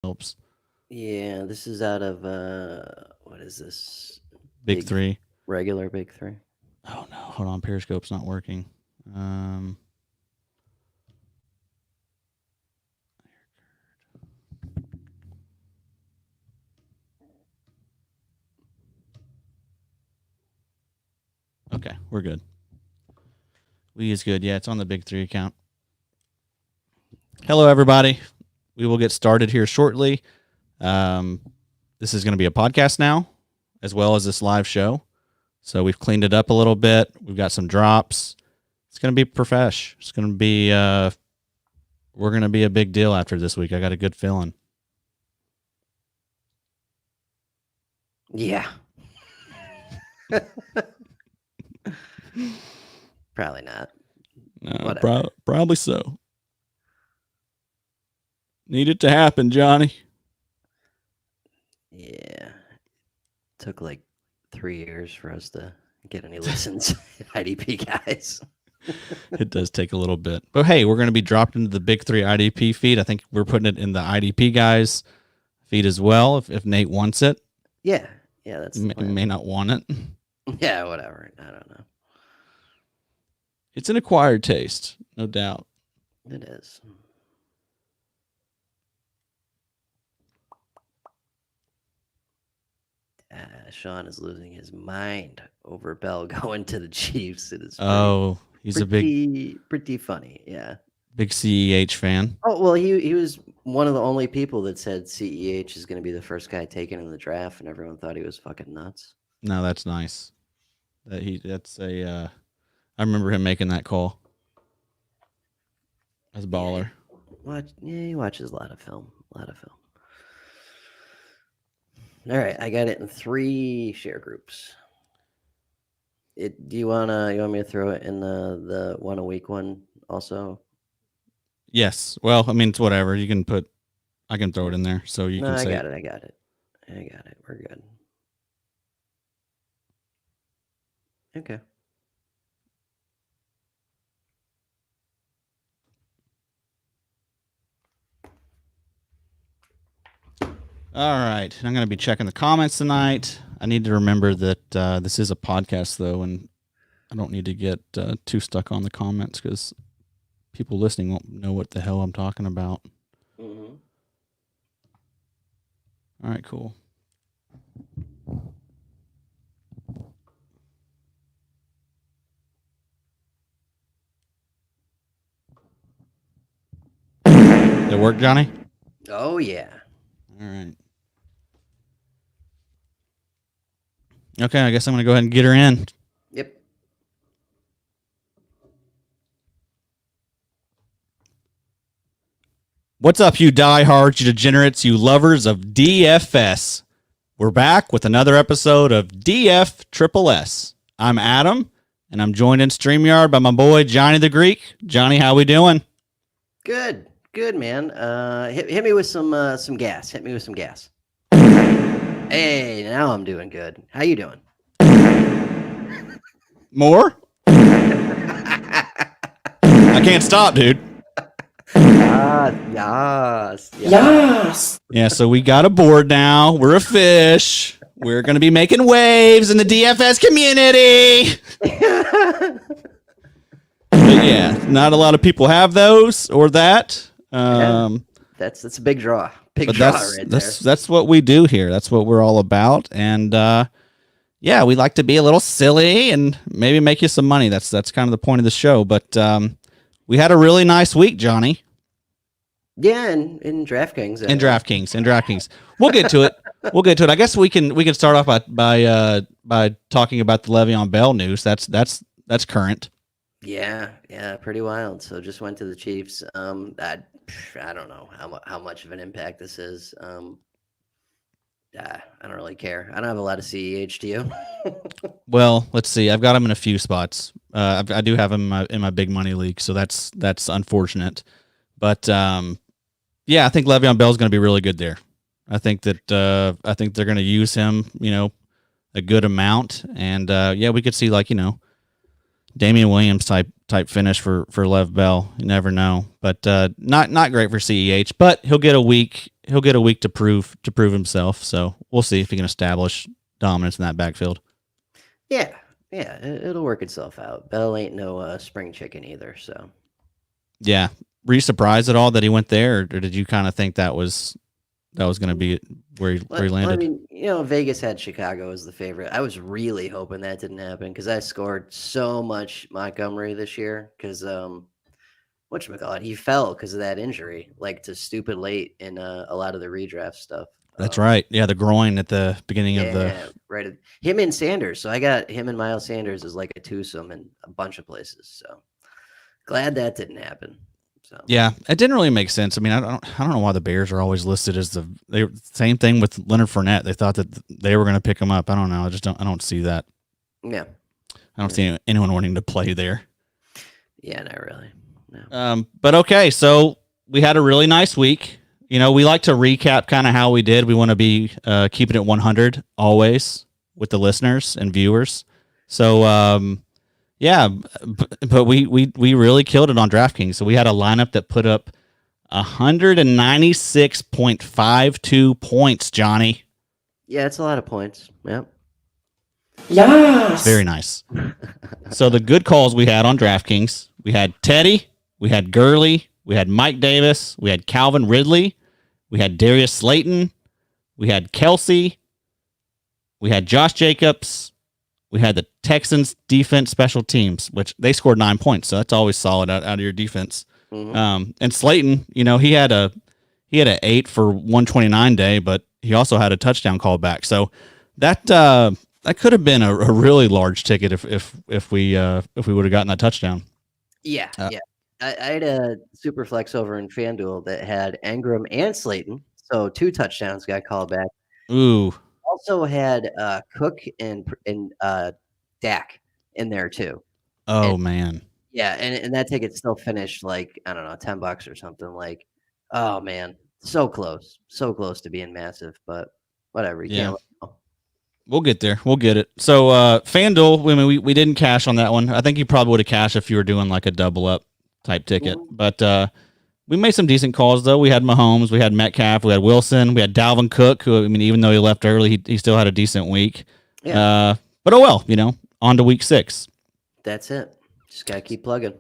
helps. Yeah, this is out of what is this? Big three. Regular big three. Oh no, hold on. Periscope's not working. Okay, we're good. We is good. Yeah, it's on the big three account. Hello, everybody. We will get started here shortly. This is going to be a podcast now, as well as this live show. So we've cleaned it up a little bit. We've got some drops. It's going to be profesh. It's going to be, we're going to be a big deal after this week. I got a good feeling. Yeah. Probably not. No, probably so. Need it to happen, Johnny. Yeah. Took like 3 years for us to get any listens, IDP guys. It does take a little bit. But hey, we're going to be dropped into the big three IDP feed. I think we're putting it in the IDP guys feed as well if Nate wants it. Yeah. Yeah, that's may not want it. Yeah, whatever. I don't know. It's an acquired taste, no doubt. It is. Sean is losing his mind over Bell going to the Chiefs. It is he's pretty funny. Yeah, big CEH fan. Oh well, he was one of the only people that said CEH is going to be the first guy taken in the draft, and everyone thought he was fucking nuts. No, that's nice. I remember him making that call. As a baller. He watches a lot of film. All right, I got it in 3 share groups. Do you want me to throw it in the 1 a week one also? Yes. Well, I mean, it's whatever. I can throw it in there. So you can say. I got it. We're good. Okay. All right. I'm going to be checking the comments tonight. I need to remember that this is a podcast, though, and I don't need to get too stuck on the comments because people listening won't know what the hell I'm talking about. Mm-hmm. All right, cool. Did it work, Johnny? Oh, yeah. All right. Okay, I guess I'm going to go ahead and get her in. Yep. What's up, you diehards, you degenerates, you lovers of DFS? We're back with another episode of DF Triple S. I'm Adam, and I'm joined in StreamYard by my boy Johnny the Greek. Johnny, how we doing? Good, man. Hit me with some gas. Hit me with some gas. Hey, now I'm doing good. How you doing? More? I can't stop, dude. Yes. Yeah, so we got a board now. We're a fish. We're going to be making waves in the DFS community. But yeah, not a lot of people have those or that. That's a big draw. That's what we do here. That's what we're all about. And yeah, we like to be a little silly and maybe make you some money. That's kind of the point of the show. But we had a really nice week, Johnny. Yeah, in DraftKings. In DraftKings. We'll get to it. I guess we can start off by talking about the Le'Veon Bell news. That's current. Yeah, pretty wild. So just went to the Chiefs. I don't know how much of an impact this is. I don't really care. I don't have a lot of CEH. Do you? Well, let's see. I've got him in a few spots. I do have him in my big money league, so that's unfortunate. But yeah, I think Le'Veon Bell's going to be really good there. I think they're going to use him, a good amount, and yeah, we could see Damian Williams type type finish for Lev Bell. You never know, but not great for CEH. But he'll get a week. He'll get a week to prove himself. So we'll see if he can establish dominance in that backfield. Yeah, it'll work itself out. Bell ain't no spring chicken either. So yeah, were you surprised at all that he went there, or did you kind of think that was going to be where he landed? I mean, Vegas had Chicago as the favorite. I was really hoping that didn't happen because I scored so much Montgomery this year because whatchamacallit, he fell because of that injury, like to stupid late in a lot of the redraft stuff. That's right. Yeah, the groin at the beginning of the right. Him and Sanders. So I got him and Miles Sanders as like a twosome in a bunch of places. So glad that didn't happen. So yeah, it didn't really make sense. I mean, I don't know why the Bears are always listed as the same thing with Leonard Fournette. They thought that they were going to pick him up. I don't know. I don't see that. Yeah, I don't see anyone wanting to play there. Yeah, not really. No. But okay, so we had a really nice week. We like to recap kind of how we did. We want to be keeping it 100 always with the listeners and viewers. So, yeah, but we really killed it on DraftKings. So we had a lineup that put up 196.52 points, Johnny. Yeah, it's a lot of points. Yeah. Yes. Very nice. So the good calls we had on DraftKings, we had Teddy, we had Gurley, we had Mike Davis, we had Calvin Ridley, we had Darius Slayton, we had Kelsey, we had Josh Jacobs, we had the Texans defense special teams, which they scored 9 points, so that's always solid out of your defense. Mm-hmm. And Slayton, he had an 8 for 129 day, but he also had a touchdown call back. So that could have been a really large ticket if we would have gotten that touchdown. Yeah, yeah. I had a super flex over in FanDuel that had Engram and Slayton, so 2 touchdowns got called back. Ooh. Also had Cook and Dak in there too. Oh, man. Yeah, and that ticket still finished like, I don't know, $10 or something. Like, oh man, so close to being massive, but whatever. You can't let go. We'll get there. We'll get it. So FanDuel, we didn't cash on that one. I think you probably would have cashed if you were doing like a double up type ticket. Mm-hmm. But we made some decent calls though. We had Mahomes, we had Metcalf, we had Wilson, we had Dalvin Cook, who, I mean, even though he left early, he still had a decent week. Yeah. But oh well, on to week 6. That's it. Just gotta keep plugging.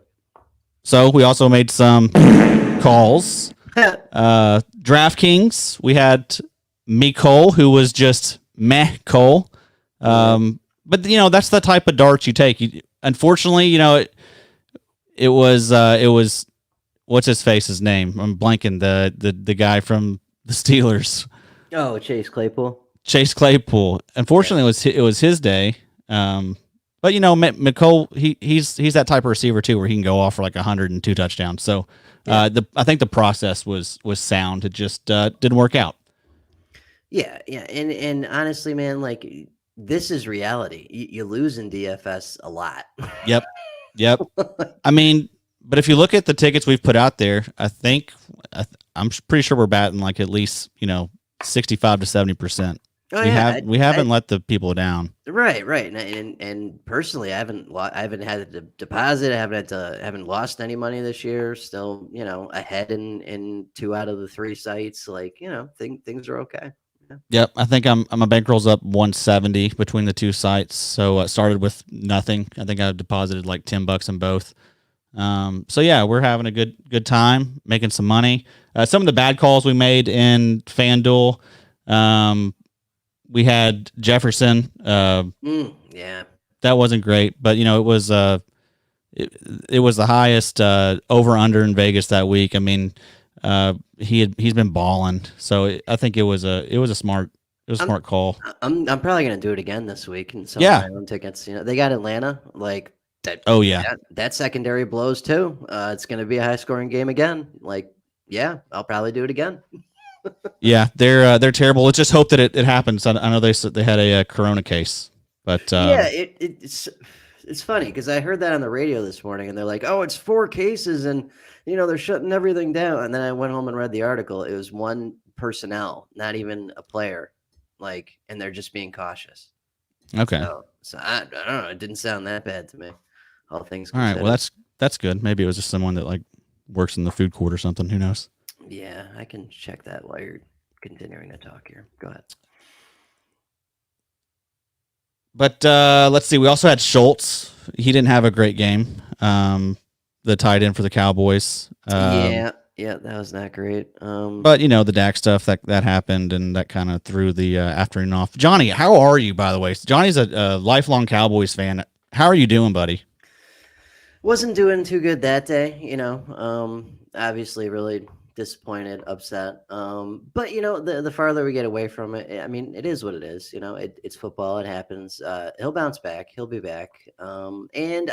So we also made some calls. DraftKings, we had Cole, who was just meh Cole. But that's the type of darts you take. Unfortunately, it was what's his face's name? I'm blanking, the guy from the Steelers. Oh, Chase Claypool. Unfortunately, it was his day. But McCole, he's that type of receiver too, where he can go off for like 102 touchdowns. So I think the process was sound. It just didn't work out. Yeah, and honestly, man, like this is reality. You lose in DFS a lot. Yep. I mean, but if you look at the tickets we've put out there, I think I'm pretty sure we're batting like at least 65 to 70%. We haven't let the people down. Right, and personally, I haven't had to deposit. I haven't lost any money this year. Still, ahead in 2 out of the 3 sites. Like, things are okay. Yeah. Yep, I think my bankroll's up 170 between the 2 sites. So it started with nothing. I think I deposited like $10 in both. So yeah, we're having a good time making some money. Some of the bad calls we made in FanDuel. We had Jefferson. Yeah, that wasn't great, but it was it was the highest over under in Vegas that week. I mean, he's been balling, so I think it was a smart call. I'm probably gonna do it again this week and some of my own tickets. They got Atlanta like that. Oh yeah, that secondary blows too. It's gonna be a high scoring game again. Like, yeah, I'll probably do it again. Yeah, they're terrible. Let's just hope that it happens. I know they had a corona case, but yeah, it's funny because I heard that on the radio this morning, and they're like, "Oh, it's 4 cases, and they're shutting everything down." And then I went home and read the article. It was 1 personnel, not even a player, and they're just being cautious. Okay. So I don't know. It didn't sound that bad to me. All things considered. All right. Well, That's good. Maybe it was just someone that like works in the food court or something. Who knows? Yeah, I can check that while you're continuing to talk here. Go ahead. But let's see. We also had Schultz. He didn't have a great game. The tight end for the Cowboys. Yeah, that was not great. But the Dak stuff that happened, and that kind of threw the afternoon off. Johnny, how are you, by the way? Johnny's a lifelong Cowboys fan. How are you doing, buddy? Wasn't doing too good that day, obviously really disappointed, upset. But the farther we get away from it, I mean, it is what it is. It's football. It happens. He'll bounce back. He'll be back. And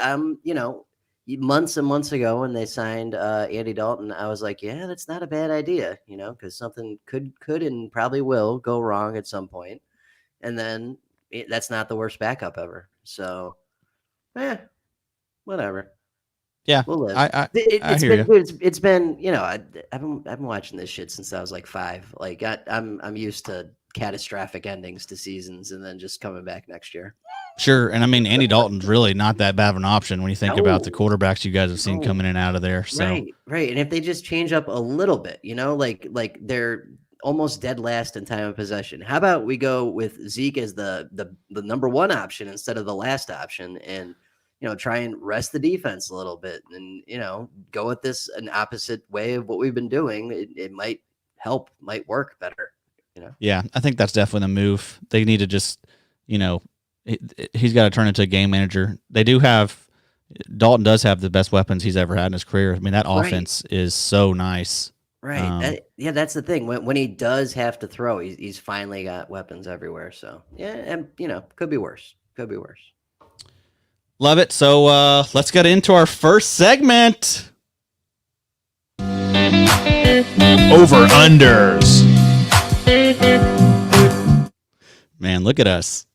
months and months ago when they signed Andy Dalton, I was like, yeah, that's not a bad idea, because something could and probably will go wrong at some point. And then that's not the worst backup ever. So, whatever. Yeah, we'll live. I It's hear been you. good. It's been, I've been watching this shit since I was like 5. Like I'm used to catastrophic endings to seasons and then just coming back next year. Sure, and I mean Andy Dalton's really not that bad of an option when you think about the No. quarterbacks you guys have seen No. coming in and out of there. So Right. And if they just change up a little bit, like they're almost dead last in time of possession. How about we go with Zeke as the number 1 option instead of the last option, and try and rest the defense a little bit, and go with this an opposite way of what we've been doing. It might help, might work better. Yeah, I think that's definitely the move. They need to just, he's got to turn into a game manager. They do have Dalton does have the best weapons he's ever had in his career. I mean, that offense is so nice. Right. That's the thing. When he does have to throw, he's finally got weapons everywhere. So yeah, and could be worse. Could be worse. Love it. So let's get into our first segment. Over-unders. Man, look at us.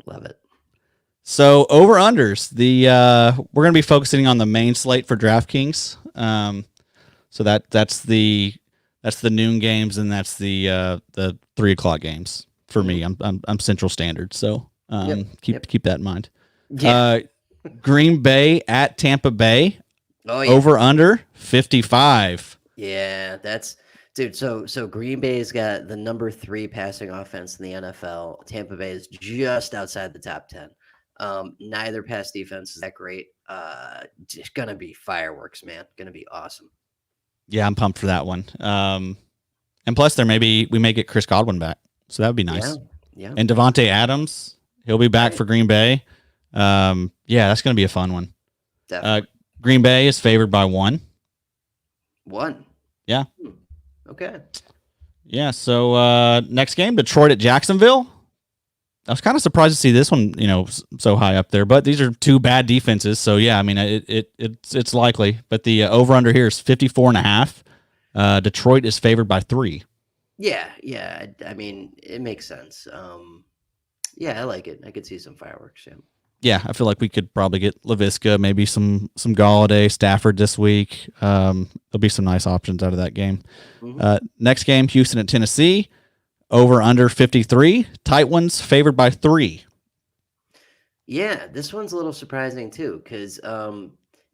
Love it. So over-unders. We're going to be focusing on the main slate for DraftKings. So that's the noon games, and that's the 3 o'clock games for me. I'm Central Standard, so keep that in mind. Yeah. Green Bay at Tampa Bay. Oh yeah. Over under 55. Yeah, that's dude. So Green Bay's got the number 3 passing offense in the NFL. Tampa Bay is just outside the top 10. Neither pass defense is that great. Just gonna be fireworks, man. Gonna be awesome. Yeah, I'm pumped for that one. And plus, we may get Chris Godwin back, so that would be nice. Yeah. And Devontae Adams, he'll be back for Green Bay. Yeah, that's going to be a fun one. Definitely. Green Bay is favored by 1. 1. Yeah. Okay. Yeah. So next game, Detroit at Jacksonville. I was kind of surprised to see this one, so high up there. But these are 2 bad defenses, so yeah, I mean it's likely. But the over under here is 54.5. Detroit is favored by 3. Yeah. I mean, it makes sense. Yeah, I like it. I could see some fireworks. Yeah. Yeah, I feel like we could probably get LaVisca, maybe some Galladay, Stafford this week. There'll be some nice options out of that game. Mm-hmm. Next game, Houston at Tennessee. Over under 53. Tight ones favored by 3. Yeah, this one's a little surprising too, because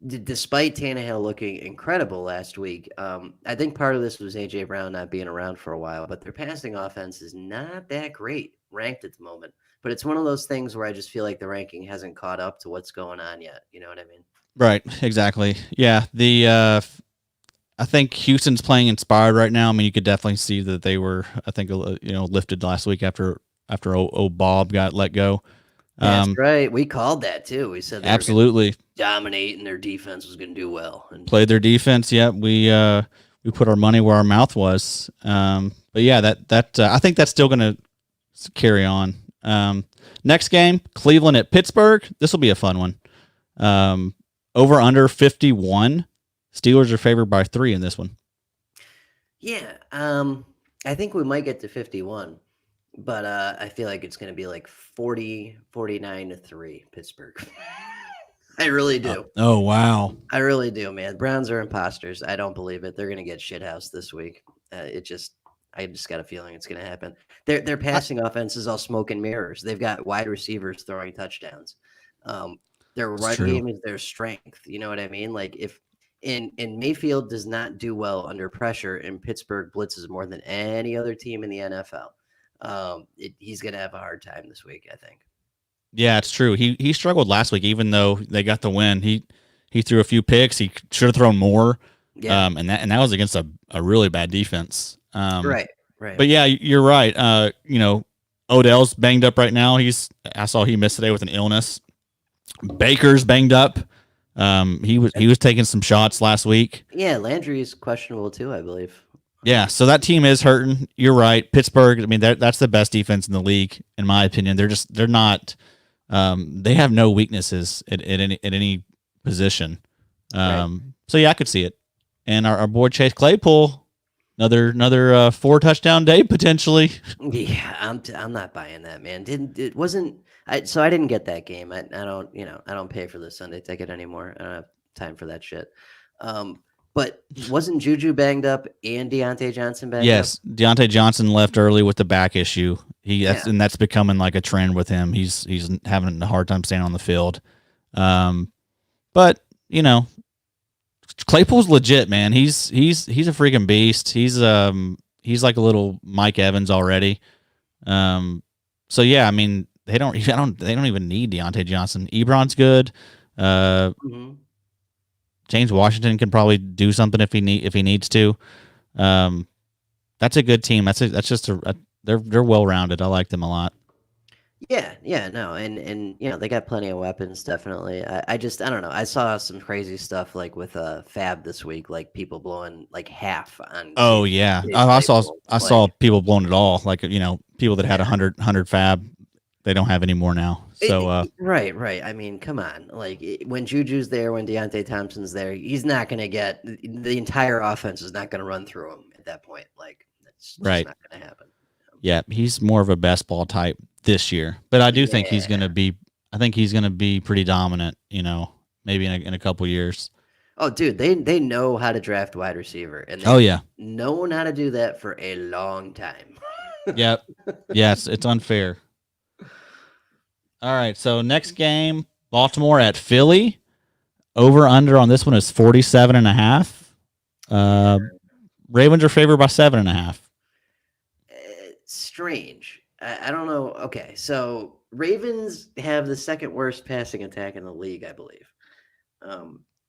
despite Tannehill looking incredible last week, I think part of this was AJ Brown not being around for a while, but their passing offense is not that great ranked at the moment. But it's one of those things where I just feel like the ranking hasn't caught up to what's going on yet. You know what I mean? Right, exactly. Yeah, I think Houston's playing inspired right now. I mean, you could definitely see that they were, I think, lifted last week after old Bob got let go. That's right. We called that too. We said they absolutely were gonna dominate and their defense was going to do well. And played their defense. Yeah, we put our money where our mouth was. But yeah, that I think that's still going to carry on. Next game, Cleveland at Pittsburgh. This will be a fun one. Over under 51. Steelers are favored by 3 in this one. Yeah, I think we might get to 51, but I feel like it's going to be like 49-3 Pittsburgh. I really do. Oh, wow. I really do, man. Browns are imposters. I don't believe it. They're going to get shithoused this week. I just got a feeling it's going to happen. Their passing offense is all smoke and mirrors. They've got wide receivers throwing touchdowns. Their run game is their strength. You know what I mean? Like if and Mayfield does not do well under pressure, and Pittsburgh blitzes more than any other team in the NFL. He's gonna have a hard time this week, I think. Yeah, it's true. He struggled last week, even though they got the win. He threw a few picks. He should have thrown more. Yeah. And that was against a really bad defense. Right. But yeah, you're right. Odell's banged up right now. I saw he missed today with an illness. Baker's banged up. He was taking some shots last week. Yeah, Landry's questionable too, I believe. Yeah, so that team is hurting. You're right. Pittsburgh, I mean, that's the best defense in the league, in my opinion. They're not. They have no weaknesses at any position. Right. So yeah, I could see it. And our boy Chase Claypool, another 4-touchdown day potentially. Yeah, I'm not buying that, man. I didn't get that game. I don't pay for the Sunday ticket anymore. I don't have time for that shit. But wasn't Juju banged up and Deontay Johnson banged up? Yes, Deontay Johnson left early with the back issue. And that's becoming like a trend with him. He's having a hard time staying on the field. But Claypool's legit, man. He's a freaking beast. He's like a little Mike Evans already. So yeah, I mean they don't even need Deontay Johnson. Ebron's good. James Washington can probably do something if he needs to. That's a good team. They're well rounded. I like them a lot. Yeah, no, and they got plenty of weapons, definitely. I don't know. I saw some crazy stuff like with Fab this week, like people blowing like half on. Oh yeah, I saw people blowing it all. Like people that had 100 Fab, they don't have any more now. So right. I mean, come on. Like when Juju's there, when Deontay Thompson's there, he's not going to get the entire offense is not going to run through him at that point. Like that's right. not going to happen. Yeah, he's more of a best ball type this year, but I do think he's going to be. I think he's going to be pretty dominant. Maybe in a couple years. Oh, dude, they know how to draft wide receiver, and they've known how to do that for a long time. Yep. Yes, it's unfair. All right, so next game, Baltimore at Philly. Over under on this one is 47.5. Ravens are favored by 7.5. Strange. I don't know. Okay, so Ravens have the second worst passing attack in the league, I believe.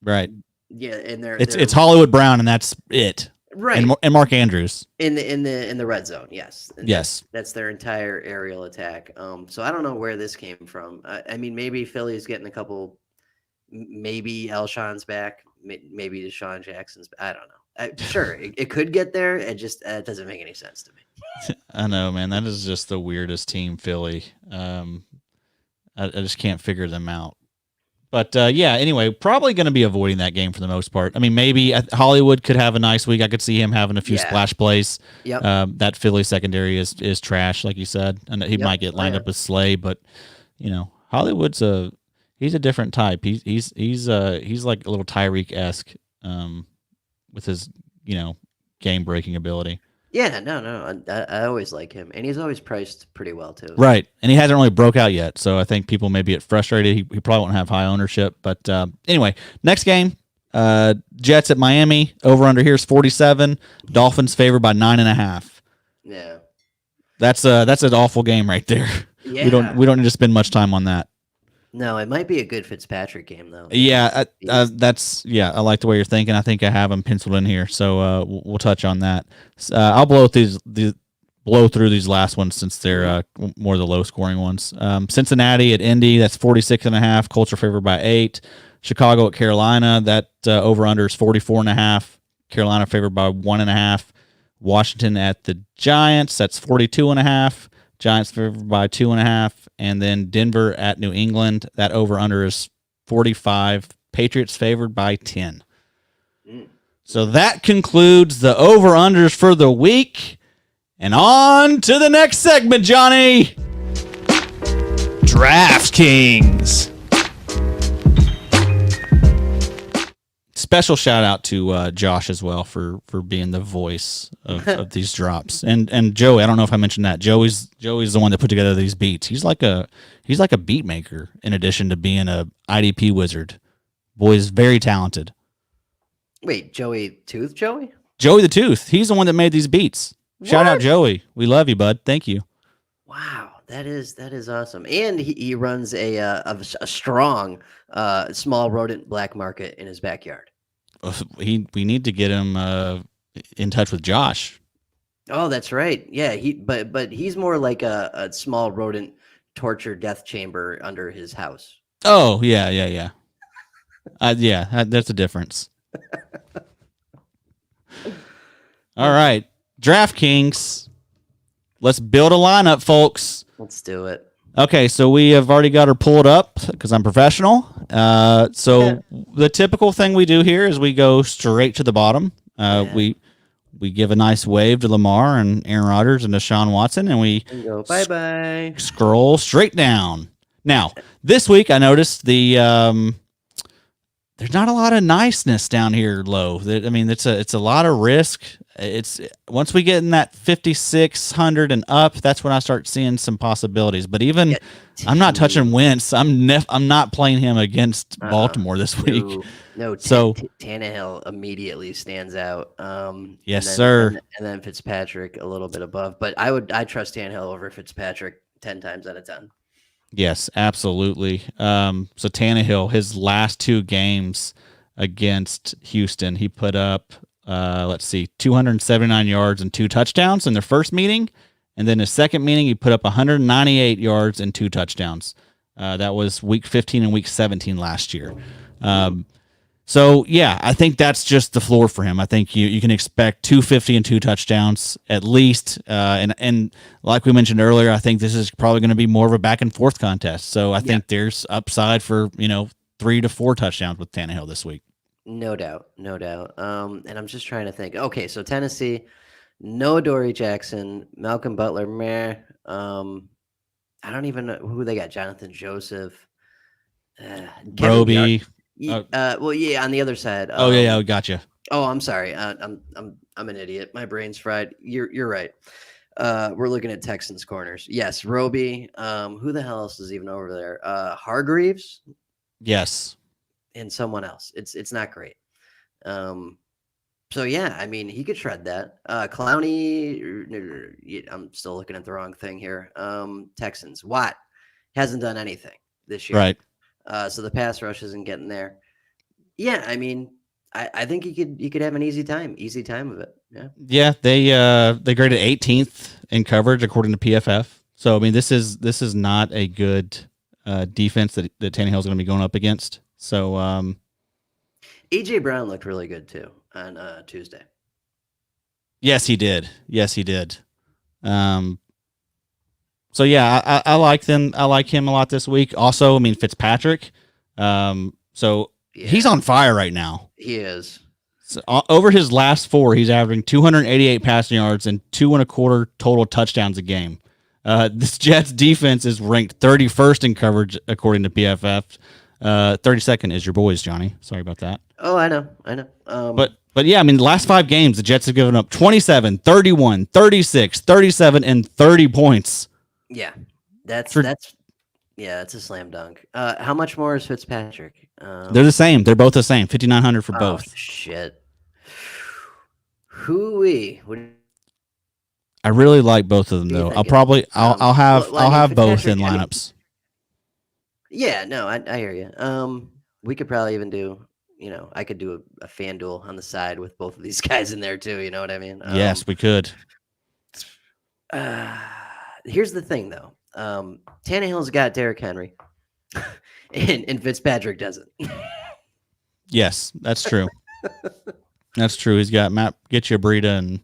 Right. Yeah, and it's Hollywood Brown, and that's it. Right. And Mark Andrews in the red zone. Yes. And yes. That's their entire aerial attack. So I don't know where this came from. I mean, maybe Philly's getting a couple. Maybe Alshon's back. Maybe Deshaun Jackson's. I don't know. Sure, it could get there. It just doesn't make any sense to me. I know, man. That is just the weirdest team, Philly. I just can't figure them out. But anyway, probably going to be avoiding that game for the most part. I mean, maybe Hollywood could have a nice week. I could see him having a few splash plays. Yep. That Philly secondary is trash, like you said, and he might get lined up with Slay. But Hollywood's he's a different type. He's like a little Tyreek-esque with his game breaking ability. Yeah, no. I always like him, and he's always priced pretty well too. Right, and he hasn't really broke out yet, so I think people may get frustrated. He probably won't have high ownership, but anyway, next game, Jets at Miami. Over under here is 47. Dolphins favored by 9.5. Yeah, that's an awful game right there. Yeah. We don't need to spend much time on that. No, it might be a good Fitzpatrick game though. Yeah, I like the way you're thinking. I think I have them penciled in here, so we'll touch on that. I'll blow through these last ones since they're more of the low scoring ones. Cincinnati at Indy, that's 46.5. Colts are favored by 8. Chicago at Carolina, that over under is 44.5. Carolina favored by 1.5. Washington at the Giants, that's 42.5. Giants favored by 2.5, and then Denver at New England. That over/under is 45. Patriots favored by 10. So that concludes the over/unders for the week. And on to the next segment, Johnny. DraftKings. special shout out to Josh as well for being the voice of these drops. And Joey, I don't know if I mentioned that. Joey's the one that put together these beats. He's like a beat maker in addition to being a IDP wizard. Boy is very talented. Wait, Joey Joey? Joey the Tooth. He's the one that made these beats. Shout out What? Joey. We love you, bud. Thank you. Wow, that is awesome. And he runs a strong small rodent black market in his backyard. We need to get him in touch with Josh. Oh, that's right. Yeah, but he's more like a small rodent torture death chamber under his house. Oh, yeah. That's a difference. All right. DraftKings. Let's build a lineup, folks. Let's do it. Okay, so we have already got her pulled up because I'm professional. So the typical thing we do here is we go straight to the bottom. We give a nice wave to Lamar and Aaron Rodgers and Deshaun Watson, and we go bye-bye. Scroll straight down. Now, this week I noticed there's not a lot of niceness down here low. I mean, it's a lot of risk. It's once we get in that 5,600 and up, that's when I start seeing some possibilities. But even I'm not touching Wentz. I'm not playing him against Baltimore this week. No. So Tannehill immediately stands out. Yes, sir. And then Fitzpatrick a little bit above, but I trust Tannehill over Fitzpatrick 10 times out of 10. Yes, absolutely. So Tannehill, his last two games against Houston, he put up 279 yards and 2 touchdowns in their first meeting. And then his second meeting, he put up 198 yards and 2 touchdowns. That was week 15 and week 17 last year. So, yeah, I think that's just the floor for him. I think you can expect 250 and 2 touchdowns at least. And like we mentioned earlier, I think this is probably going to be more of a back and forth contest. So I think there's upside for, 3 to 4 touchdowns with Tannehill this week. No doubt. And I'm just trying to think. Okay, so Tennessee, no Dory Jackson, Malcolm Butler, meh. I don't even know who they got. Jonathan Joseph, Roby. On the other side. I gotcha. Oh, I'm sorry. I'm an idiot. My brain's fried. You're right. We're looking at Texans Corners. Yes, Roby. Who the hell else is even over there? Hargreaves. Yes. And someone else. It's not great. So yeah, I mean, he could shred that. Clowney. I'm still looking at the wrong thing here. Texans. Watt hasn't done anything this year. Right. So the pass rush isn't getting there. Yeah, I mean, I think he could have an easy time of it. Yeah. Yeah, they graded 18th in coverage according to PFF. So I mean, this is not a good defense that Tannehill is going to be going up against. So AJ Brown looked really good too on Tuesday. Yes, he did. So yeah, I like them. I like him a lot this week. Also, I mean Fitzpatrick. He's on fire right now. He is. So, over his last 4, he's averaging 288 passing yards and 2.25 total touchdowns a game. This Jets defense is ranked 31st in coverage according to PFF. 32nd is your boys, Johnny. Sorry about that. Oh, I know. But yeah, I mean, the last 5 games, the Jets have given up 27, 31, 36, 37, and 30 points. Yeah, that's a slam dunk. How much more is Fitzpatrick? They're the same. They're both the same. 5,900 for both. Shit. Hooey. I really like both of them though. I'll have both in lineups. Yeah, no, I hear you. We could probably even do, I could do a FanDuel on the side with both of these guys in there too. You know what I mean? Yes, we could. Here's the thing, though. Tannehill's got Derrick Henry, and Fitzpatrick doesn't. Yes, that's true. That's true. He's got Matt Breit and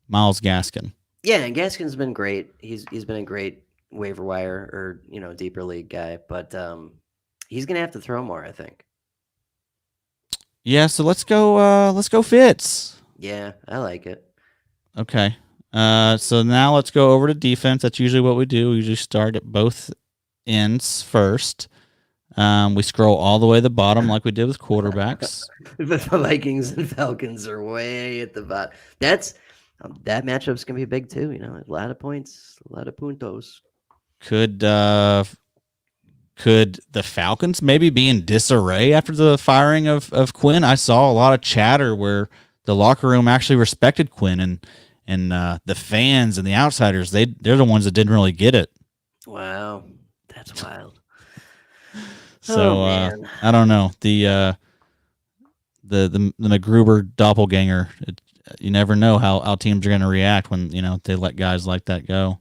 Myles Gaskin. Yeah, and Gaskin's been great. He's been a great waiver wire or deeper league guy, but he's gonna have to throw more, I think. Yeah, so let's go Fitz. Yeah, I like it. Okay. So now let's go over to defense. That's usually what we do. We usually start at both ends first. We scroll all the way to the bottom like we did with quarterbacks. The Vikings and Falcons are way at the bottom. That matchup's gonna be big too. A lot of points, a lot of puntos. Could the Falcons maybe be in disarray after the firing of Quinn? I saw a lot of chatter where the locker room actually respected Quinn, and the fans and the outsiders, they're the ones that didn't really get it. Wow, that's wild. So I don't know, the McGruber doppelganger. You never know how teams are going to react when they let guys like that go.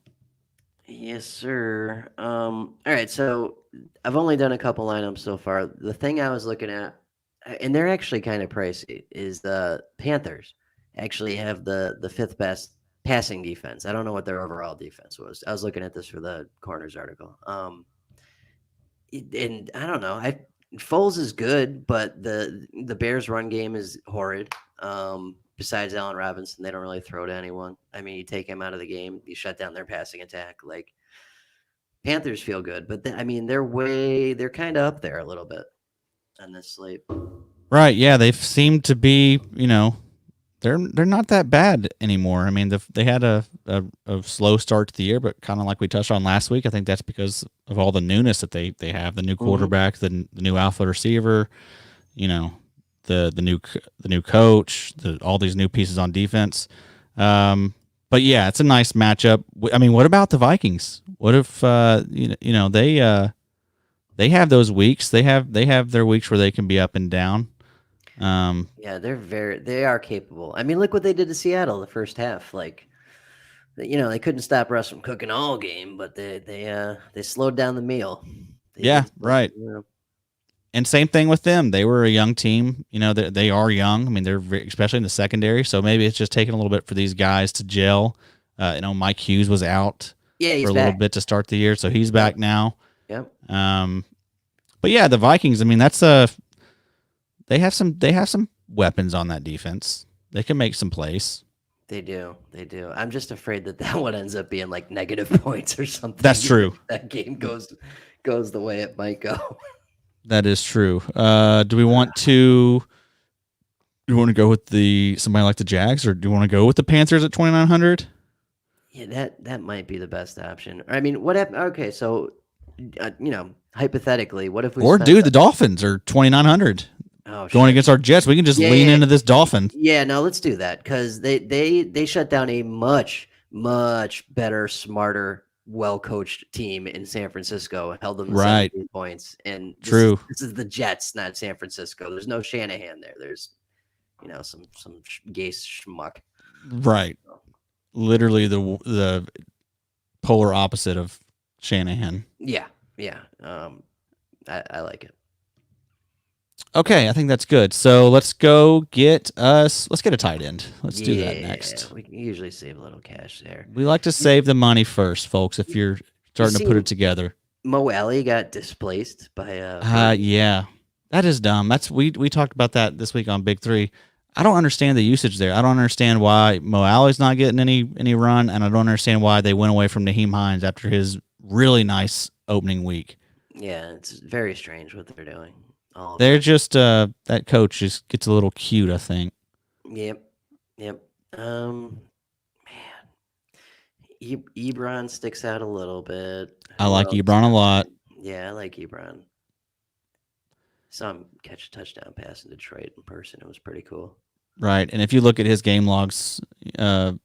Yes, sir. All right, so I've only done a couple lineups so far. The thing I was looking at, and they're actually kind of pricey, is the Panthers actually have the fifth best passing defense. I don't know what their overall defense was. I was looking at this for the Corners article. And I don't know. Foles is good, but the Bears' run game is horrid. Besides Allen Robinson, they don't really throw to anyone. I mean, you take him out of the game, you shut down their passing attack. Like, Panthers feel good, but they're kind of up there a little bit on this slate. Right? Yeah, they seem to be. They're not that bad anymore. I mean, they had a slow start to the year, but kind of like we touched on last week, I think that's because of all the newness that they have. The new quarterback, the new alpha receiver, the new coach, all these new pieces on defense. But yeah, it's a nice matchup. I mean, what about the Vikings? What if they have those weeks? They have their weeks where they can be up and down. Yeah, they are capable. I mean, look what they did to Seattle the first half. Like, they couldn't stop Russ from cooking all game, but they slowed down the meal. Right. And same thing with them. They were a young team. They are young. I mean, they're especially in the secondary. So maybe it's just taking a little bit for these guys to gel. Mike Hughes was out for a little bit to start the year, so he's back now. Yep. But yeah, the Vikings. I mean, they have some weapons on that defense. They can make some plays. They do. I'm just afraid that one ends up being like negative points or something. That's true. That game goes the way it might go. That is true. Do we want to go with somebody like the Jags, or do you want to go with the Panthers at 2,900? Yeah, that might be the best option. I mean, what happened? Okay, so hypothetically, what if we the Dolphins are 2,900? Oh, going against our Jets, we can just lean into this Dolphin. Yeah, no, let's do that because they shut down a much better, smarter, well-coached team in San Francisco, held them to 17 points. And this is the Jets, not San Francisco. There's no Shanahan there. There's some gay schmuck. Right. Literally the polar opposite of Shanahan. Yeah. I like it. Okay, I think that's good. So let's get a tight end. Let's do that next. We usually save a little cash there. We like to save the money first, folks, if you're starting to put it together. Mo Alley got displaced by yeah. That is dumb. We talked about that this week on Big 3. I don't understand the usage there. I don't understand why Mo Alley's not getting any run, and I don't understand why they went away from Naheem Hines after his really nice opening week. Yeah, it's very strange what they're doing. They're just that coach just gets a little cute, I think. Yep. Man, Ebron sticks out a little bit. I like Ebron a lot. Yeah, I like Ebron. Saw him catch a touchdown pass in Detroit in person. It was pretty cool. Right, and if you look at his game logs,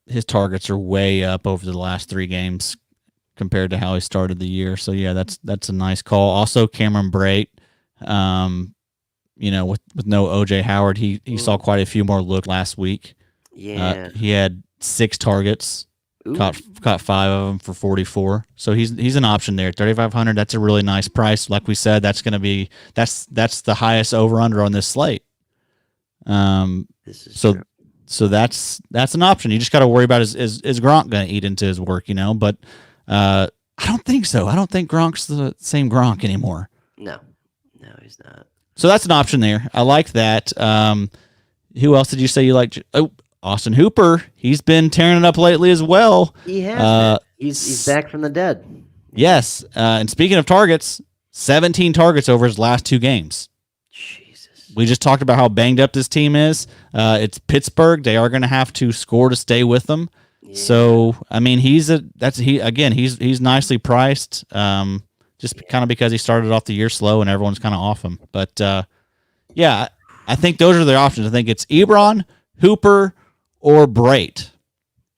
his targets are way up over the last 3 games compared to how he started the year. So yeah, that's a nice call. Also, Cameron Breit. With no OJ Howard, he saw quite a few more looks last week. Yeah, he had 6 targets, caught 5 of them for 44. So he's an option there. 3,500. That's a really nice price. Like we said, that's going to be that's the highest over under on this slate. True. So that's an option. You just got to worry about is Gronk going to eat into his work, but I don't think so. I don't think Gronk's the same Gronk anymore. No, he's not. So that's an option there. I like that. Who else did you say you liked? Oh, Austin Hooper. He's been tearing it up lately as well. He has. He's back from the dead. Yes. And speaking of targets, 17 targets over his last 2 games. Jesus. We just talked about how banged up this team is. It's Pittsburgh. They are going to have to score to stay with them. Yeah. So, I mean, he's nicely priced. Just kind of because he started off the year slow and everyone's kind of off him. But yeah, I think those are the options. I think it's Ebron, Hooper, or Breit.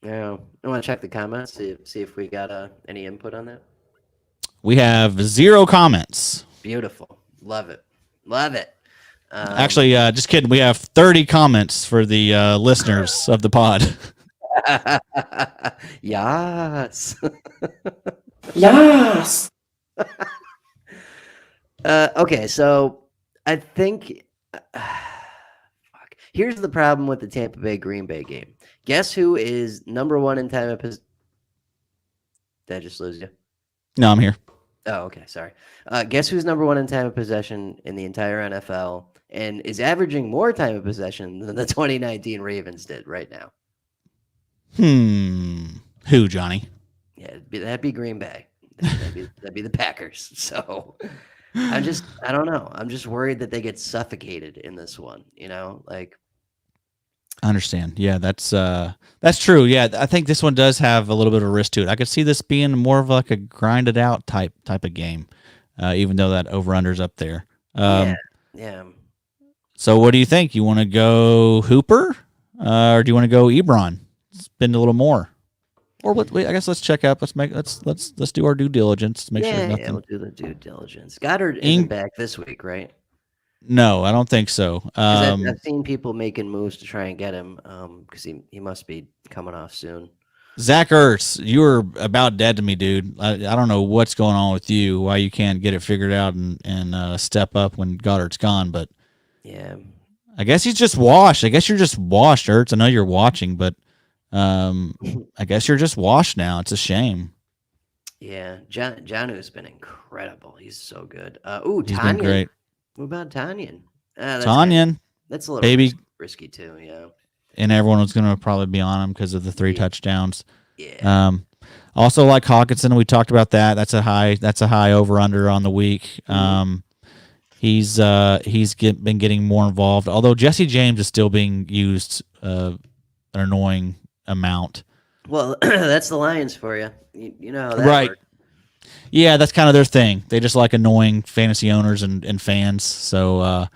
Yeah, I want to check the comments, see if we got any input on that. We have 0 comments. Beautiful. Love it. Love it. Actually, just kidding. We have 30 comments for the listeners of the pod. Yes. Yes. Okay, so I think here's the problem with the Tampa Bay Green Bay game. Guess who is number 1 in time of possession? Did I just lose you? No, I'm here. Oh, okay. Sorry. Guess who's number 1 in time of possession in the entire NFL and is averaging more time of possession than the 2019 Ravens did right now? Who, Johnny? Yeah, that'd be Green Bay. That'd be the Packers. So I don't know. I'm just worried that they get suffocated in this one. Like. I understand. Yeah, that's true. Yeah, I think this one does have a little bit of risk to it. I could see this being more of like a grinded out type of game, even though that over-under's up there. Yeah. So what do you think? You want to go Hooper, or do you want to go Ebron? Spend a little more, or I guess let's check out. Let's do our due diligence to make sure there's nothing. Yeah, we'll do the due diligence. Goddard isn't back this week, right? No, I don't think so. I've seen people making moves to try and get him because he must be coming off soon. Zach Ertz, you were about dead to me, dude. I don't know what's going on with you, why you can't get it figured out and step up when Goddard's gone, but yeah, I guess he's just washed. I guess you're just washed, Ertz. I know you're watching, but I guess you're just washed now. It's a shame. Yeah, Janu's been incredible. He's so good. He's been great. What about Tanyan? Tanyan. That's a little baby risky too, yeah. And everyone was going to probably be on him because of the 3 touchdowns. Yeah. Also like Hawkinson, we talked about that. That's a high over under on the week. He's been getting more involved. Although Jesse James is still being used an annoying amount. Well, that's the Lions for you. You know how that right. works. Yeah, that's kind of their thing. They just like annoying fantasy owners and fans. So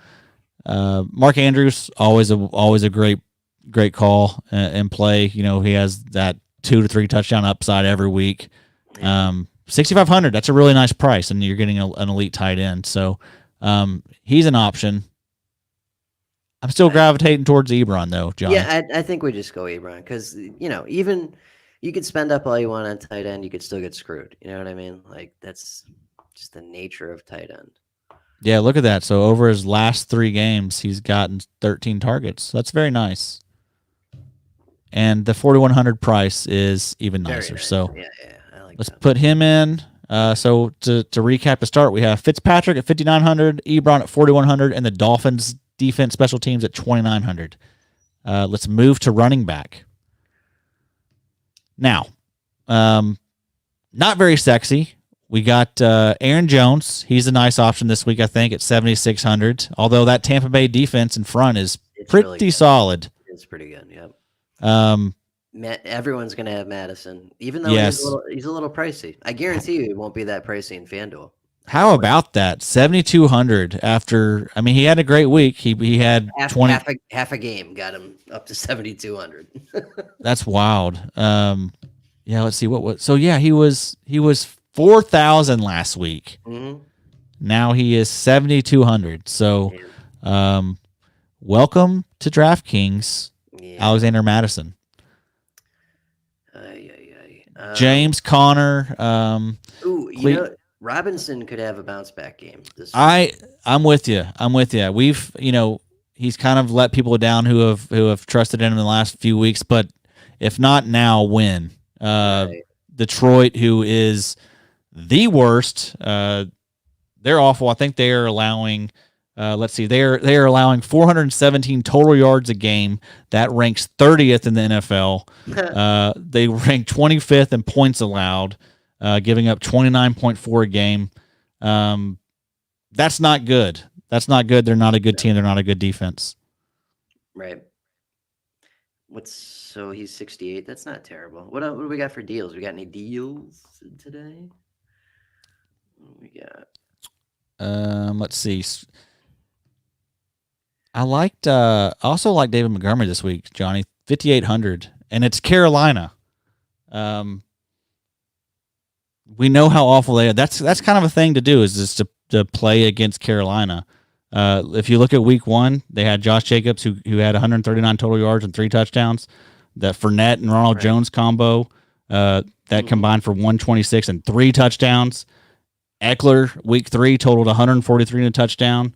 Mark Andrews, always a great call and play. He has that 2 to 3 touchdown upside every week. 6,500. That's a really nice price, and you're getting an elite tight end. So he's an option. I'm still gravitating towards Ebron though, John. Yeah, I think we just go Ebron because even. You could spend up all you want on tight end. You could still get screwed. You know what I mean? Like, that's just the nature of tight end. Yeah, look at that. So over his last 3 games, he's gotten 13 targets. That's very nice. And the 4,100 price is even nicer. Nice. So yeah, I like let's put him in. So to recap to start, we have Fitzpatrick at 5,900, Ebron at 4,100, and the Dolphins defense special teams at 2,900. Let's move to running back. Now, not very sexy. We got Aaron Jones. He's a nice option this week, I think, at 7,600. Although that Tampa Bay defense in front is pretty really solid. It's pretty good, yep. Everyone's going to have Madison, even though he's a little pricey. I guarantee you it won't be that pricey in FanDuel. How about that? 7,200 after, he had a great week. He had half a game got him up to 7,200. That's wild. Yeah, let's see so yeah, he was 4,000 last week. Mm-hmm. Now he is 7,200. So, welcome to DraftKings, Alexander Madison. James Conner. Robinson could have a bounce back game this week. I'm with you. We've, he's kind of let people down who have trusted in him in the last few weeks, but if not now, when? Right. Detroit, who is the worst, they're awful. I think they are allowing they are allowing 417 total yards a game. That ranks 30th in the NFL. They rank 25th in points allowed. Giving up 29.4 a game. That's not good. That's not good. They're not a good team. They're not a good defense. Right. So he's 68. That's not terrible. What do we got for deals? We got any deals today? What do we got? Let's see. I also like David Montgomery this week, Johnny. 5,800, and it's Carolina. We know how awful they are. That's kind of a thing to do, is just to play against Carolina. If you look at week 1, they had Josh Jacobs who had 139 total yards and 3 touchdowns. The Fournette and Ronald Jones combo that combined for 126 and 3 touchdowns. Eckler week 3 totaled 143 and a touchdown.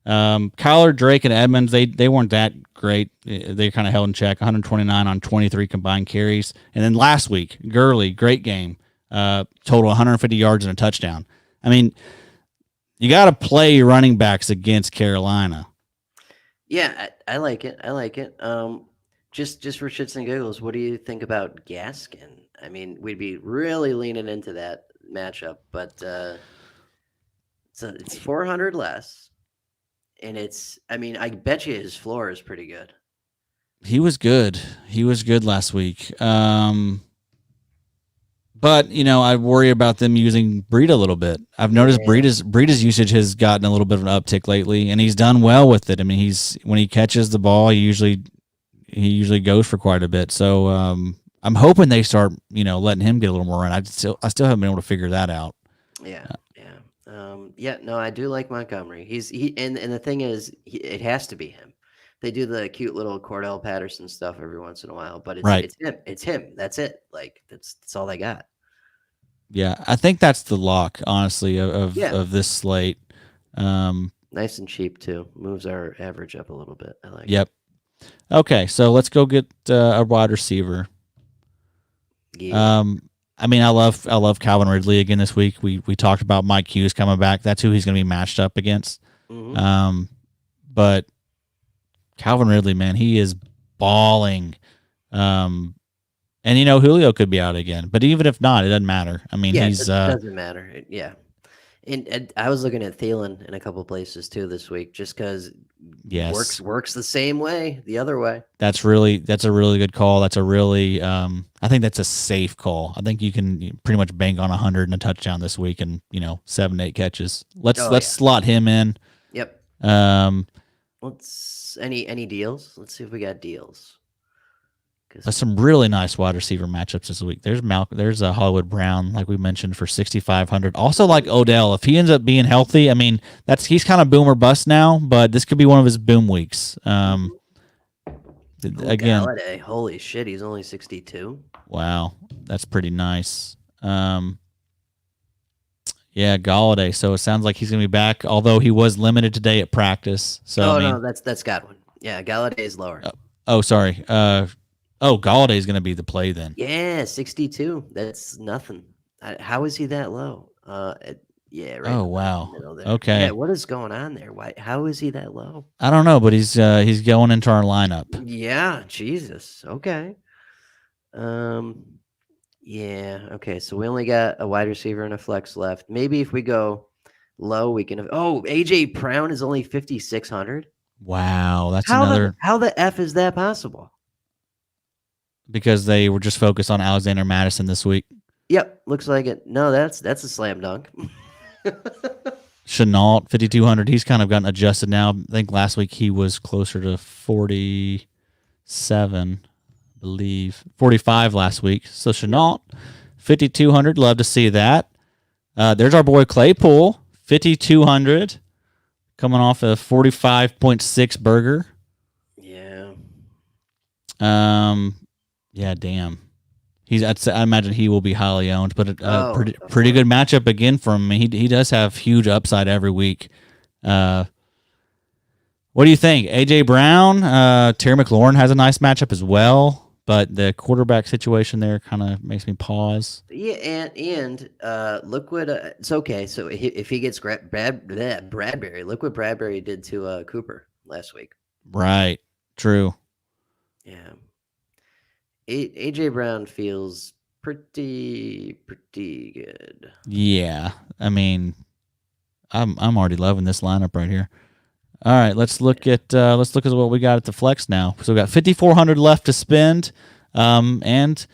Kyler, Drake, and Edmonds, they weren't that great. They kind of held in check, 129 on 23 combined carries. And then last week, Gurley, great game, total 150 yards and a touchdown. I mean, you got to play running backs against Carolina. Yeah, I like it. I like it. Just for shits and giggles, what do you think about Gaskin? I mean, we'd be really leaning into that matchup, but it's 400 less, and I bet you his floor is pretty good. He was good. He was good last week. But, I worry about them using Breit a little bit. I've noticed Breita's usage has gotten a little bit of an uptick lately, and he's done well with it. I mean, when he catches the ball, he usually goes for quite a bit. So I'm hoping they start, letting him get a little more run. I still haven't been able to figure that out. Yeah. No, I do like Montgomery. And the thing is, it has to be him. They do the cute little Cordell Patterson stuff every once in a while, but it's him. It's him. That's it. Like that's all they got. Yeah, I think that's the lock, honestly, of this slate. Nice and cheap too. Moves our average up a little bit. I like. Yep. Okay, so let's go get a wide receiver. Yeah. I mean, I love Calvin Ridley again this week. We talked about Mike Hughes coming back. That's who he's going to be matched up against. Mm-hmm. But Calvin Ridley, man, he is balling. And Julio could be out again, but even if not, it doesn't matter. I mean, it doesn't matter. Yeah. And I was looking at Thielen in a couple places too this week, just because works the same way, the other way. That's a really good call. That's a really I think that's a safe call. I think you can pretty much bank on 100 and a touchdown this week, and 7-8 catches. Let's slot him in. Yep. Let's any deals. Let's see if we got deals. There's some really nice wide receiver matchups this week. There's a Hollywood Brown, like we mentioned, for 6,500. Also, like Odell, if he ends up being healthy, I mean, he's kind of boom or bust now, but this could be one of his boom weeks. Again, Galladay, holy shit, he's only 62. Wow, that's pretty nice. Yeah, Galladay. So it sounds like he's going to be back, although he was limited today at practice. So no, that's Godwin. Yeah, Galladay is lower. Sorry. Galladay is going to be the play then. Yeah, 62. That's nothing. How is he that low? Yeah, right. Oh, wow. Okay. Yeah, what is going on there? How is he that low? I don't know, but he's going into our lineup. Yeah, Jesus. Okay. Yeah, okay. So we only got a wide receiver and a flex left. Maybe if we go low, we can. AJ Brown is only 5,600. Wow, that's how the F is that possible? Because they were just focused on Alexander Madison this week. Yep, looks like it. No, that's a slam dunk. Chenault, 5,200. He's kind of gotten adjusted now. I think last week he was closer to 47, I believe. 45 last week. So Chenault, 5,200. Love to see that. There's our boy Claypool, 5,200. Coming off a 45.6 burger. Yeah. Yeah, damn. I imagine he will be highly owned, but pretty good matchup again for him. He does have huge upside every week. What do you think? AJ Brown, Terry McLaurin has a nice matchup as well, but the quarterback situation there kind of makes me pause. Yeah, and look what it's okay. So if he gets Bradbury, look what Bradbury did to Cooper last week. Right. True. Yeah. AJ Brown feels pretty good. Yeah, I mean, I'm already loving this lineup right here. All right, let's look at what we got at the flex now. So we got 5,400 left to spend, and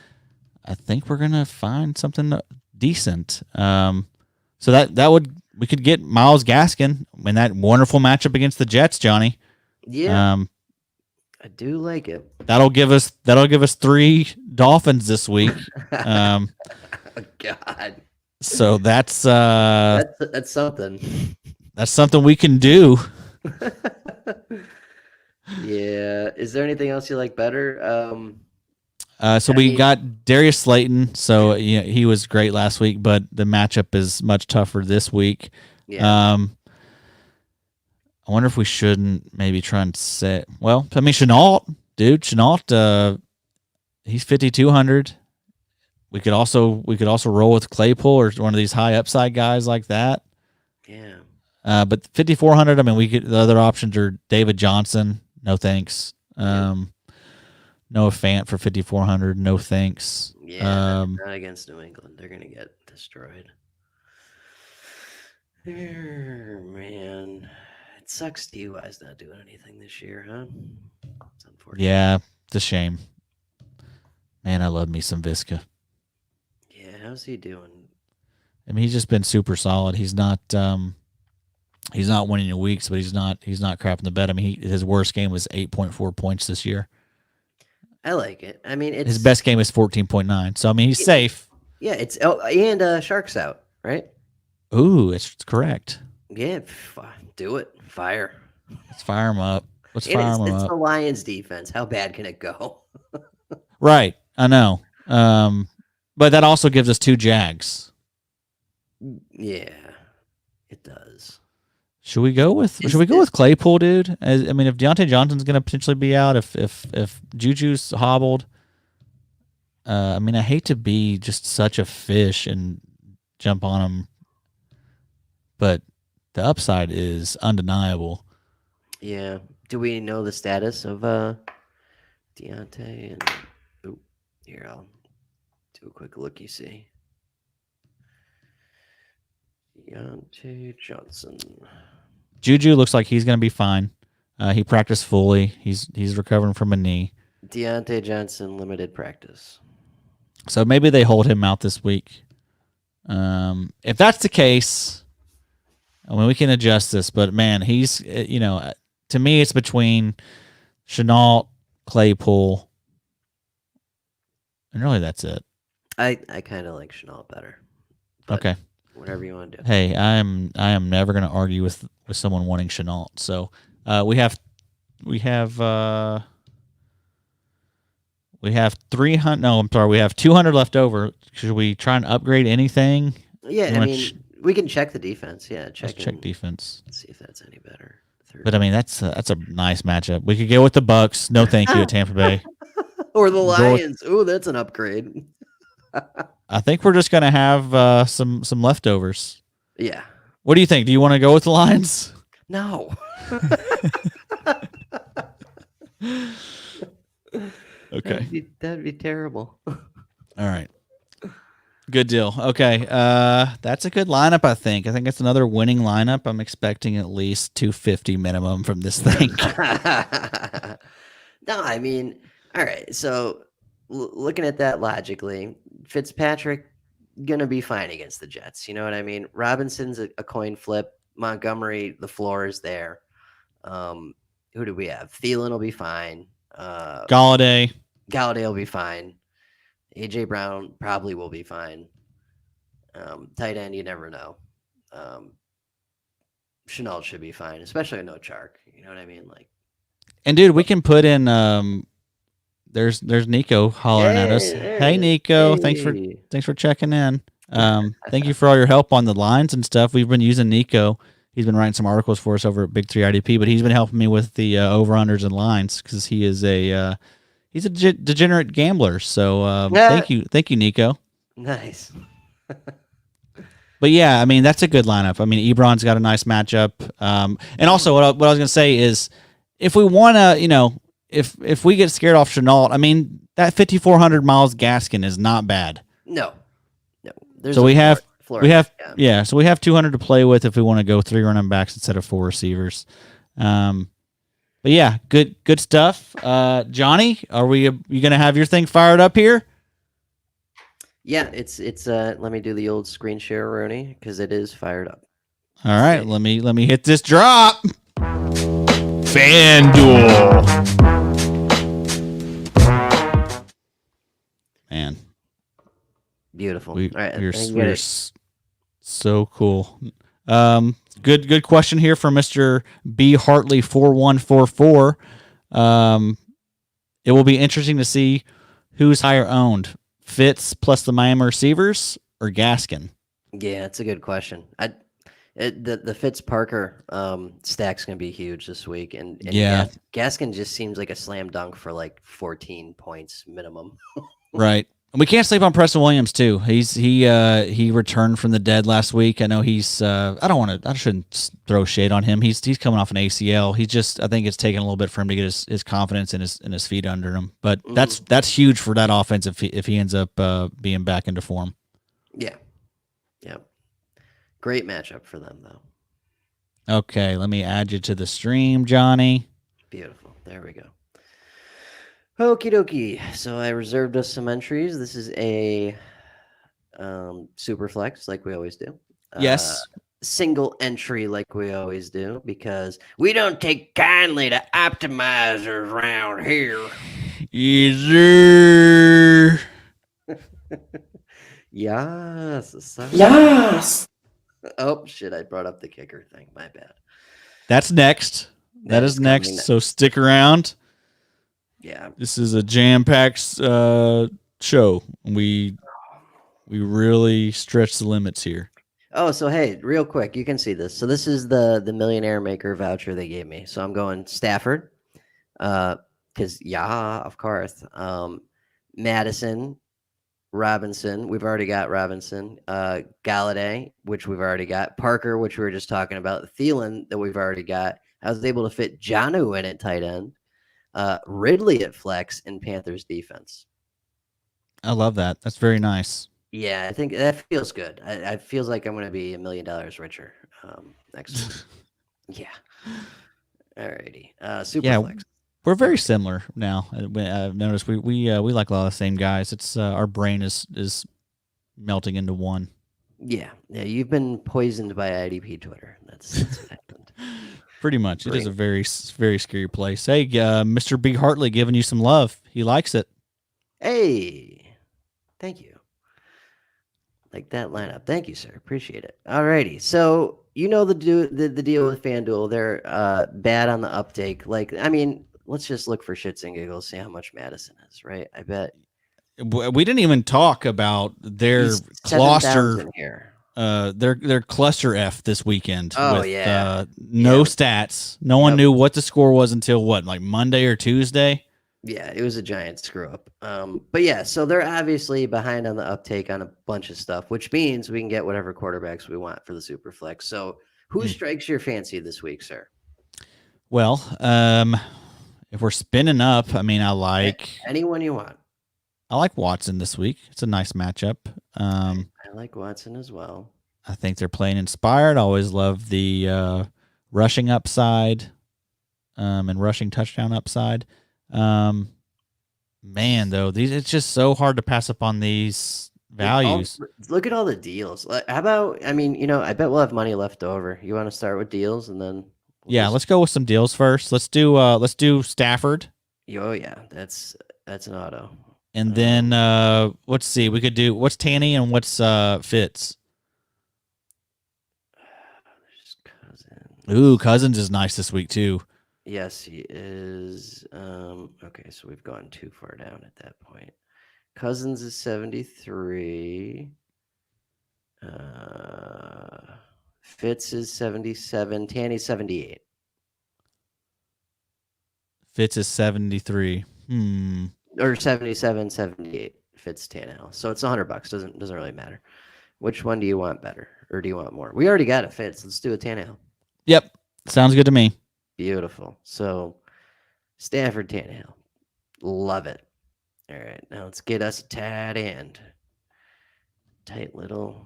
I think we're gonna find something decent. So we could get Myles Gaskin in that wonderful matchup against the Jets, Johnny. Yeah, I do like it. That'll give us 3 Dolphins this week. Oh, God, So that's something. That's something we can do. Yeah. Is there anything else you like better? So we got Darius Slayton. So he was great last week, but the matchup is much tougher this week. Yeah. I wonder if we shouldn't maybe try and set. Well, I mean, Chenault, he's 5,200. We could also roll with Claypool or one of these high upside guys like that. Yeah. But 5,400. I mean, the other options are David Johnson. No thanks. Noah Fant for 5,400. No thanks. Yeah. Not against New England. They're gonna get destroyed. Man, it sucks DUI's not doing anything this year, huh? It's unfortunate. Yeah, it's a shame. Man, I love me some Visca. Yeah, how's he doing? I mean, he's just been super solid. He's not winning in weeks, but he's not crapping the bed. I mean, his worst game was 8.4 points this year. I like it. I mean, his best game is 14.9. So I mean, he's safe. Yeah, and Shark's out, right? Ooh, it's correct. Yeah, do it. Fire. Let's fire him up. Let's fire him up. It's the Lions defense. How bad can it go? Right. I know. But that also gives us 2 Jags. Yeah, it does. Should we go with Claypool, dude? I mean, if Deontay Johnson's going to potentially be out, if Juju's hobbled, I mean, I hate to be just such a fish and jump on him, but the upside is undeniable. Yeah. Do we know the status of Deontay? Here, I'll do a quick look. You see, Deontay Johnson. Juju looks like he's going to be fine. He practiced fully. He's recovering from a knee. Deontay Johnson limited practice. So maybe they hold him out this week. If that's the case, I mean, we can adjust this. But man, he's to me, it's between Chenault, Claypool, and really that's it. I kind of like Chenault better. Okay. Whatever you want to do. Hey, I am never going to argue with someone wanting Chenault. So we have 300. No, I'm sorry. We have 200 left over. Should we try and upgrade anything? Yeah, I mean, we can check the defense. Yeah, check defense. Let's see if that's any better. But I mean, that's a nice matchup. We could go with the Bucks. No, thank you at Tampa Bay. Or the Lions. Ooh, that's an upgrade. I think we're just gonna have some leftovers. Yeah. What do you think? Do you want to go with the Lions? No. Okay. That'd be terrible. All right. Good deal. Okay. That's a good lineup, I think. I think it's another winning lineup. I'm expecting at least 250 minimum from this thing. No, I mean, all right. So looking at that logically, Fitzpatrick gonna be fine against the Jets. You know what I mean? Robinson's a coin flip. Montgomery, the floor is there. Who do we have? Thielen will be fine. Galladay will be fine. AJ Brown probably will be fine. Tight end, you never know. Chenault should be fine, especially no Chark. You know what I mean? Like, and dude, we can put in. There's Nico hollering at us. Hey Nico, hey. thanks for checking in. Thank you for all your help on the lines and stuff. We've been using Nico. He's been writing some articles for us over at Big 3 IDP, but he's been helping me with the over-unders and lines because he is he's a degenerate gambler. So thank you, Nico. Nice. But yeah, I mean that's a good lineup. I mean Ebron's got a nice matchup, and also what I was going to say is if we want to, if we get scared off Chenault, I mean that 5,400 Myles Gaskin is not bad. No. So we have Florida. So we have 200 to play with if we want to go 3 running backs instead of 4 receivers. But yeah, good stuff. Johnny, you going to have your thing fired up here? Yeah, it's let me do the old screen share, Rooney, because it is fired up. All right, let me hit this drop. FanDuel. Man, beautiful. All right, we're so cool. Good question here from Mr. B Hartley 4144. It will be interesting to see who's higher owned, Fitz plus the Miami receivers or Gaskin. Yeah, it's a good question. The Fitz Parker stack's gonna be huge this week, and Gaskin just seems like a slam dunk for like 14 points minimum. Right. And we can't sleep on Preston Williams too. He returned from the dead last week. I know he's I shouldn't throw shade on him. He's coming off an ACL. I think it's taken a little bit for him to get his confidence and his feet under him. But that's huge for that offense if he ends up being back into form. Yeah. Great matchup for them though. Okay, let me add you to the stream, Johnny. Beautiful. There we go. Okie dokie. So I reserved us some entries. This is a super flex like we always do. Yes. Single entry like we always do because we don't take kindly to optimizers around here. Easy. Yes. Oh shit! I brought up the kicker thing. My bad. That's next. That is next. So stick around. Yeah. This is a jam-packed show. We really stretch the limits here. Oh, so hey, real quick, you can see this. So this is the Millionaire Maker voucher they gave me. So I'm going Stafford, because of course. Madison, Robinson, we've already got Robinson. Galladay, which we've already got. Parker, which we were just talking about. Thielen, that we've already got. I was able to fit Jonnu in at tight end. Ridley at flex in Panthers defense. I love that. That's very nice. Yeah, I think that feels good. It feels like I'm going to be $1 million richer next week. Yeah. Alrighty. Super flex. We're very similar now. I've noticed we like a lot of the same guys. It's our brain is melting into one. Yeah. You've been poisoned by IDP Twitter. That's what happened. Pretty much. It is a very, very scary place. Hey, Mr. B Hartley giving you some love. He likes it. Hey, thank you. Like that lineup. Thank you, sir. Appreciate it. Alrighty. So you know the deal with FanDuel. They're bad on the uptake. Let's just look for shits and giggles, see how much Madison is, right? I bet. We didn't even talk about their cluster here. Their cluster F this weekend. Oh, with, no stats. No one knew what the score was until like Monday or Tuesday. Yeah, it was a giant screw up. But yeah, so they're obviously behind on the uptake on a bunch of stuff, which means we can get whatever quarterbacks we want for the super flex. So who strikes your fancy this week, sir? Well, if we're spinning up, I mean, I like anyone you want. I like Watson this week. It's a nice matchup. I like Watson as well. I think they're playing inspired. I always love the rushing upside and rushing touchdown upside. Man, though, it's just so hard to pass up on these values. Look at all the deals. How about, I bet we'll have money left over. You want to start with deals and then let's go with some deals first. Let's do Stafford. Oh yeah, that's an auto. And then let's see, we could do what's Tanny and what's Fitz. Ooh, Cousins is nice this week too. Yes, he is. Okay, so we've gone too far down at that point. Cousins is 73. Fitz is 77. Tanny's 78. Fitz is 73. Or 77, 78. Fitz Tannehill. So it's $100. Doesn't really matter. Which one do you want better, or do you want more? We already got a Fitz. Let's do a Tannehill. Yep, sounds good to me. Beautiful. So Stafford Tannehill. Love it. All right, now let's get us a tight end. Tight little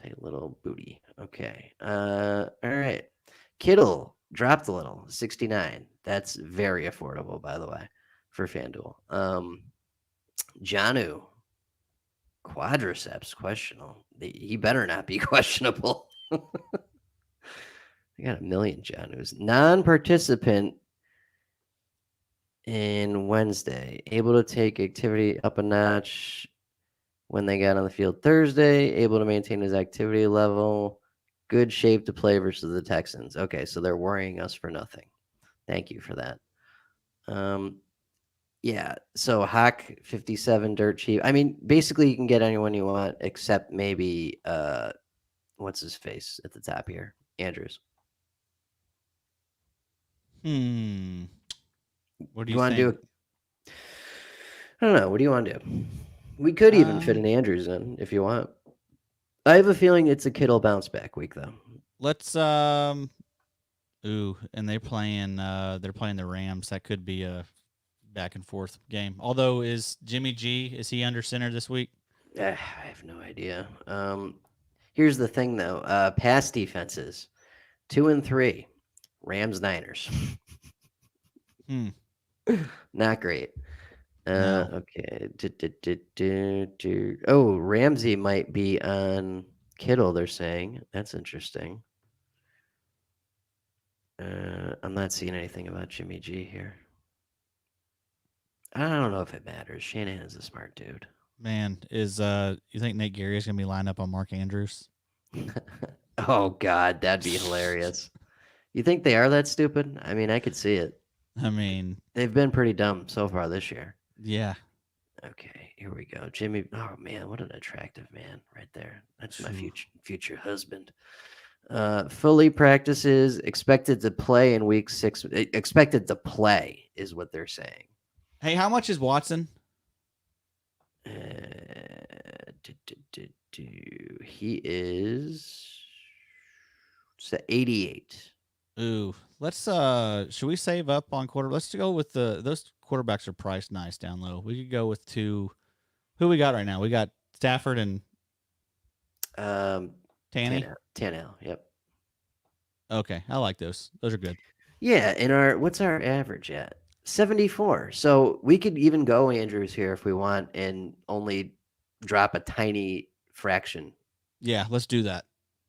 Tight little booty. Okay. All right. Kittle dropped a little, 69. That's very affordable, by the way, for FanDuel. Janu, quadriceps, questionable. He better not be questionable. I got a million Janus. Non-participant in Wednesday, able to take activity up a notch when they got on the field Thursday, able to maintain his activity level, good shape to play versus the Texans. Okay, so they're worrying us for nothing. Thank you for that. Yeah, so Hawk 57 dirt cheap. I mean, basically you can get anyone you want except maybe what's his face at the top here? Andrews. What do You you want to think? do I don't know. What do you want to do? We could even fit an Andrews in if you want. I have a feeling it's a Kittle bounce back week though. Let's and they're playing the Rams. That could be a back and forth game. Although is Jimmy G, is he under center this week? I have no idea. Here's the thing though. Pass defenses 2 and 3. Rams Niners. Not great. No. Okay. Oh, Ramsey might be on Kittle, they're saying. That's interesting. I'm not seeing anything about Jimmy G here. I don't know if it matters. Shanahan's a smart dude. Man, is you think Nate Gary is gonna be lined up on Mark Andrews? Oh God, that'd be hilarious. You think they are that stupid? I mean, I could see it. I mean, They've been pretty dumb so far this year. yeah. Okay, here we go. Jimmy. Oh man, what an attractive man right there. That's my future husband. Fully practices, expected to play in week 6. Expected to play is what they're saying. Hey, how much is Watson? He is 88. Ooh, let's should we save up on quarter? Let's go with those quarterbacks are priced nice down low. We could go with 2. Who we got right now? We got Stafford and Tanny. Tannehill, yep. Okay, I like those. Those are good. Yeah, and what's our average at? 74. So we could even go Andrews here if we want and only drop a tiny fraction. Yeah, let's do that.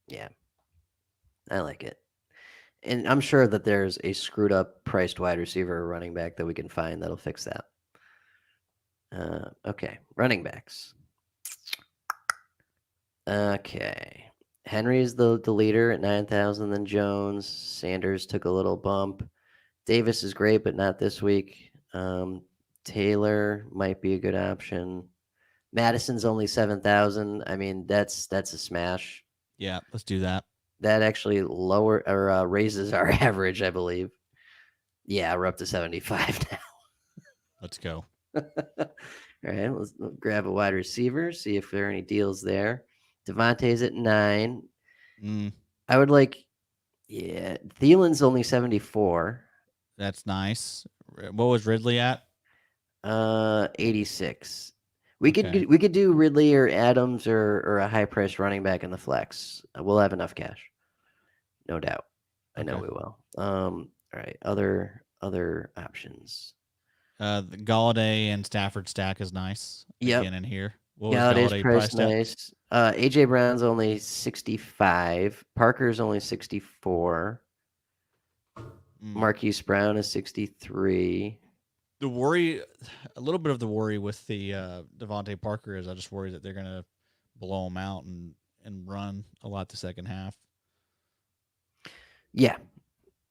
Yeah. I like it. And I'm sure that there's a screwed up priced wide receiver or running back that we can find that'll fix that. Okay, running backs. Okay. Henry's the leader at 9,000, then Jones. Sanders took a little bump. Davis is great, but not this week. Taylor might be a good option. Madison's only 7,000. I mean, that's a smash. Yeah, let's do that. That actually raises our average, I believe. Yeah, we're up to 75 now. Let's go. All right, let's grab a wide receiver, see if there are any deals there. Devontae's at 9. I would Thielen's only 74. That's nice. What was Ridley at? 86. We could do Ridley or Adams or a high price running back in the flex. We'll have enough cash, no doubt. I know we will. All right, other options. The Galladay and Stafford stack is nice. Yep. Again in here. Galladay's price nice. AJ Brown's only 65. Parker's only 64. Marquise Brown is 63. A little bit of the worry with the Devontae Parker is I just worry that they're going to blow him out and run a lot the second half. Yeah,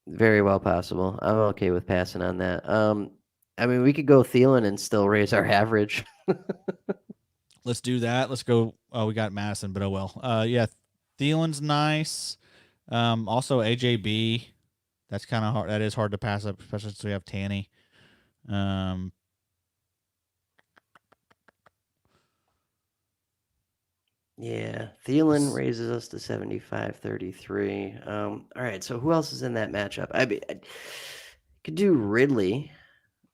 very well possible. I'm okay with passing on that. I mean, we could go Thielen and still raise our average. Let's do that. Let's go. Oh, we got Madison, but oh well. Yeah, Thielen's nice. Also AJB. That's kind of hard. That is hard to pass up, especially since we have Tanny. Yeah, Thielen raises us to 75-33. All right, so who else is in that matchup? I could do Ridley.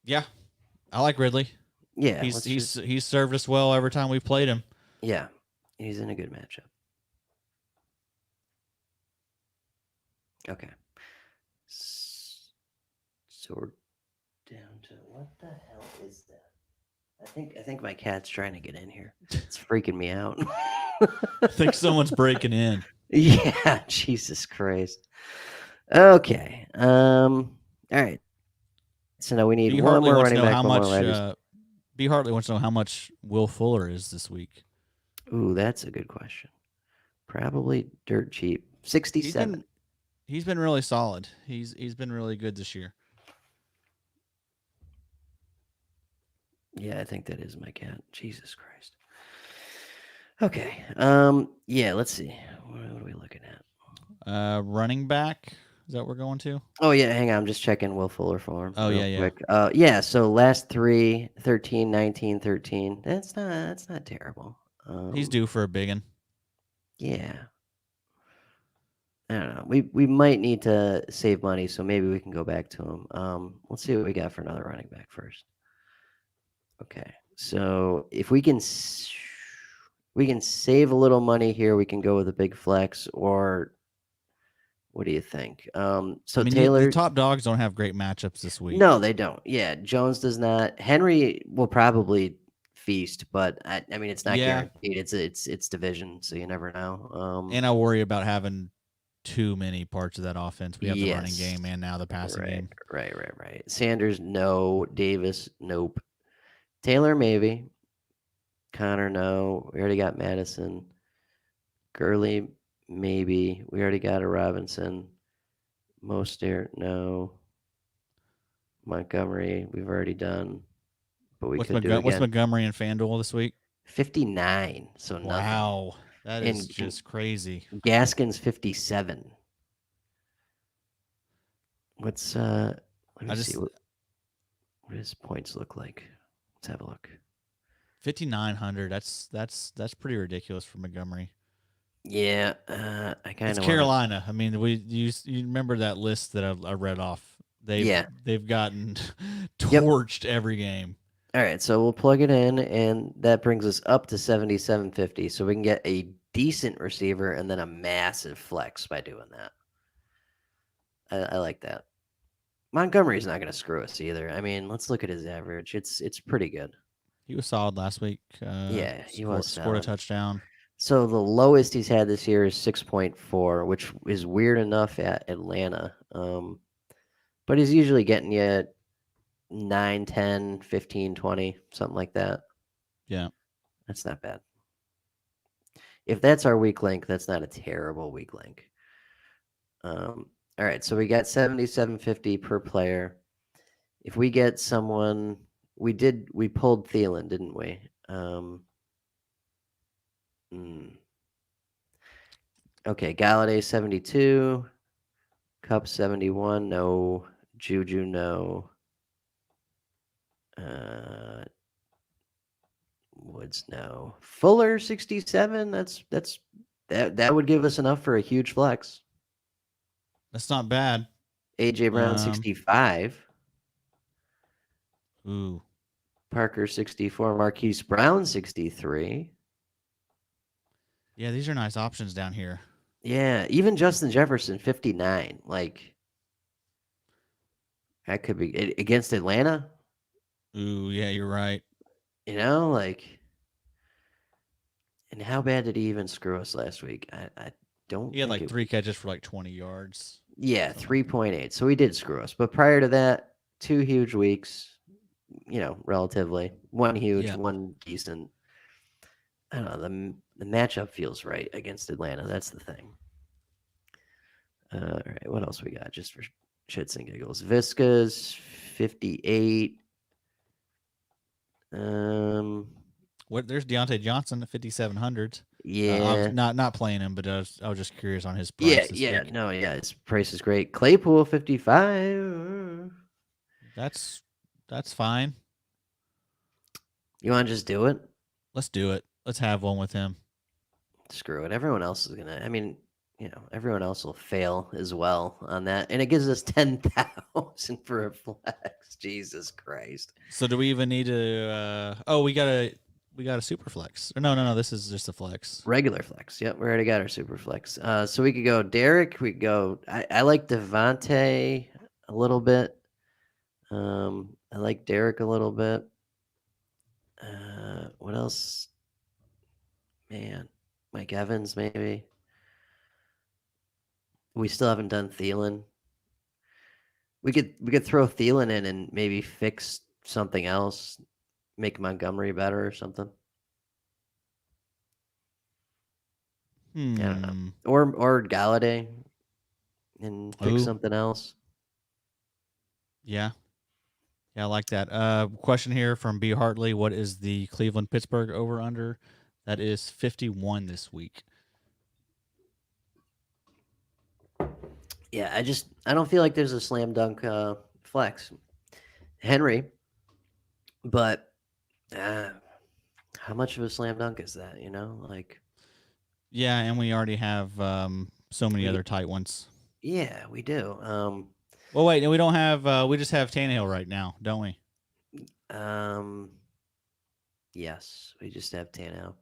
Yeah, I like Ridley. Yeah, he's served us well every time we've played him. Yeah, he's in a good matchup. Okay. Sword down to what the hell is that? I think my cat's trying to get in here. It's freaking me out. I think someone's breaking in. Yeah, Jesus Christ. Okay. All right. So now we need B. one Hartley more wants to running know back, how one more much. wide receiver. B. Hartley wants to know how much Will Fuller is this week. Ooh, that's a good question. Probably dirt cheap. 67. He's been really solid. He's been really good this year. Yeah, I think that is my cat. Jesus Christ. Okay. Yeah, let's see. What are we looking at? Running back. Is that what we're going to? Oh yeah, hang on. I'm just checking Will Fuller form Oh, real yeah. quick. Yeah, so last 3, 13, 19, 13. That's not terrible. He's due for a big one. Yeah. I don't know. We might need to save money, so maybe we can go back to him. Let's see what we got for another running back first. Okay. So if we can save a little money here, we can go with a big flex, or what do you think? So I mean, Taylor, the top dogs don't have great matchups this week. no, they don't. Yeah, Jones does not. Henry will probably feast, but I mean, it's not Yeah. guaranteed. It's division, so you never know. And I worry about having too many parts of that offense. We have the running Yes. game and now the passing game. Right. Sanders, no. Davis, nope. Taylor, maybe. Connor, no. We already got Madison. Gurley, maybe. We already got a Robinson. Mostert, no. Montgomery, we've already done. But we could do it What's again. Montgomery and FanDuel this week? 59. So nothing. Wow. That is And just crazy. Gaskins 57. What's let me see what his points look like. Let's have a look. 5,900. That's pretty ridiculous for Montgomery. Yeah, I kind of. It's Carolina. I mean, you remember that list that I read off? They've gotten torched every game. All right, so we'll plug it in, and that brings us up to 7,750. So we can get a decent receiver and then a massive flex by doing that. I like that. Montgomery's not going to screw us either. I mean, let's look at his average. It's pretty good. He was solid last week. Yeah, he was scored solid. a touchdown. So the lowest he's had this year is 6.4, which is weird enough at Atlanta. But he's usually getting you 9, 10, 15, 20, something like that. Yeah. That's not bad. If that's our weak link, that's not a terrible weak link. All right, so we got 7,750 per player. If we get someone, we pulled Thielen, didn't we? Okay, Galladay 72, Cup 71, no. Juju, no. Woods, no. Fuller 67. That would give us enough for a huge flex. That's not bad. AJ Brown 65. Ooh. Parker 64. Marquise Brown 63. Yeah, these are nice options down here. Yeah, even Justin Jefferson 59. Like that could be against Atlanta. Ooh, yeah, you're right. You know, like, and how bad did he even screw us last week? I don't. He had like 3 catches for like 20 yards. Yeah, 3.8. So he did screw us. But prior to that, 2 huge weeks. You know, relatively. One huge, one decent. I don't know. The matchup feels right against Atlanta. That's the thing. All right, what else we got? Just for shits and giggles. Visca's 58. There's Deontay Johnson at 5,700. Yeah. Not playing him, but I was just curious on his price. His price is great. Claypool 55. That's fine. You want to just do it? Let's do it. Let's have one with him. Screw it. Everyone else is gonna. I mean, you know, everyone else will fail as well on that, and it gives us 10,000 for a flex. Jesus Christ. So do we even need to? We we got a super flex. Or no. This is just a flex. Regular flex. Yep, we already got our super flex. So we could go Derek. We could go. I like Devontae a little bit. I like Derek a little bit. What else? Man, Mike Evans maybe. We still haven't done Thielen. We could throw Thielen in and maybe fix something else, make Montgomery better or something. I don't know. Or Galladay and fix something else. Yeah. Yeah, I like that. Question here from B. Hartley. What is the Cleveland-Pittsburgh over-under? That is 51 this week. Yeah, I don't feel like there's a slam dunk flex. Henry, but how much of a slam dunk is that, Like, yeah, and we already have so many other tight ones. Yeah, we do. Well, wait, we don't have we just have Tannehill right now, don't we? Yes, we just have Tannehill.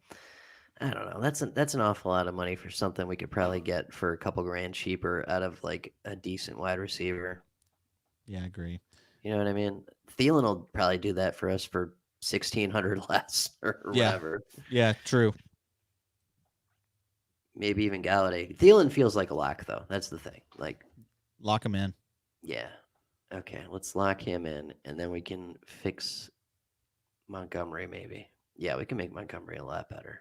I don't know. That's an awful lot of money for something we could probably get for a couple grand cheaper out of like a decent wide receiver. Yeah, I agree. You know what I mean? Thielen will probably do that for us for 1,600 less or whatever. Yeah, true. Maybe even Galladay. Thielen feels like a lock though. That's the thing. Like, lock him in. Yeah. Okay, let's lock him in, and then we can fix Montgomery maybe. Yeah, we can make Montgomery a lot better.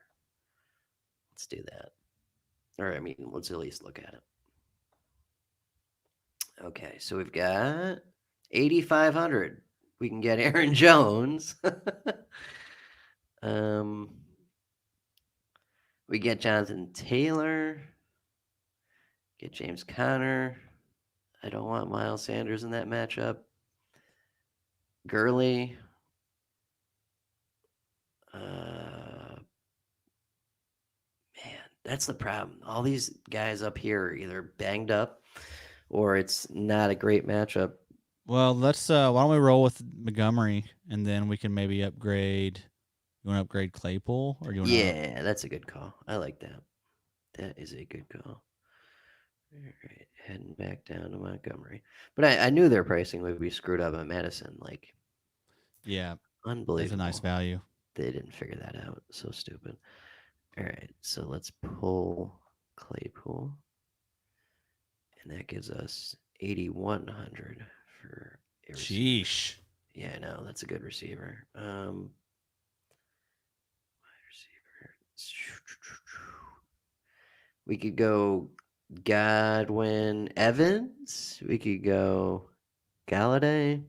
Let's do that. Or, I mean, let's at least look at it. Okay, so we've got 8,500. We can get Aaron Jones. We get Jonathan Taylor. Get James Conner. I don't want Miles Sanders in that matchup. Gurley. Man, that's the problem. All these guys up here are either banged up or it's not a great matchup. Well, let's why don't we roll with Montgomery and then we can maybe upgrade. You want to upgrade Claypool or do you want Yeah, that's a good call. I like that. That is a good call. All right, heading back down to Montgomery. But I knew their pricing would be screwed up at Madison. Like, yeah, unbelievable. That's a nice value. They didn't figure that out. So stupid. All right, so let's pull Claypool. And that gives us 8,100 for a receiver. Sheesh. Yeah, I know. That's a good receiver. Wide receiver. We could go Godwin Evans. We could go Galladay.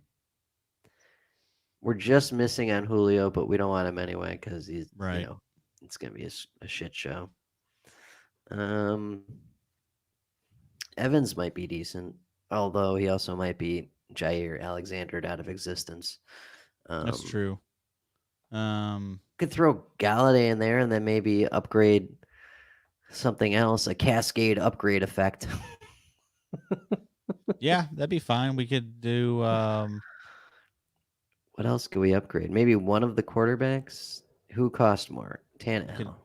We're just missing on Julio, but we don't want him anyway because he's right. It's gonna be a shit show. Evans might be decent, although he also might be Jair Alexandered out of existence. That's true. Could throw Galladay in there and then maybe upgrade something else, a cascade upgrade effect. Yeah, that'd be fine. We could do. What else could we upgrade? Maybe one of the quarterbacks. Who cost more? Tannehill.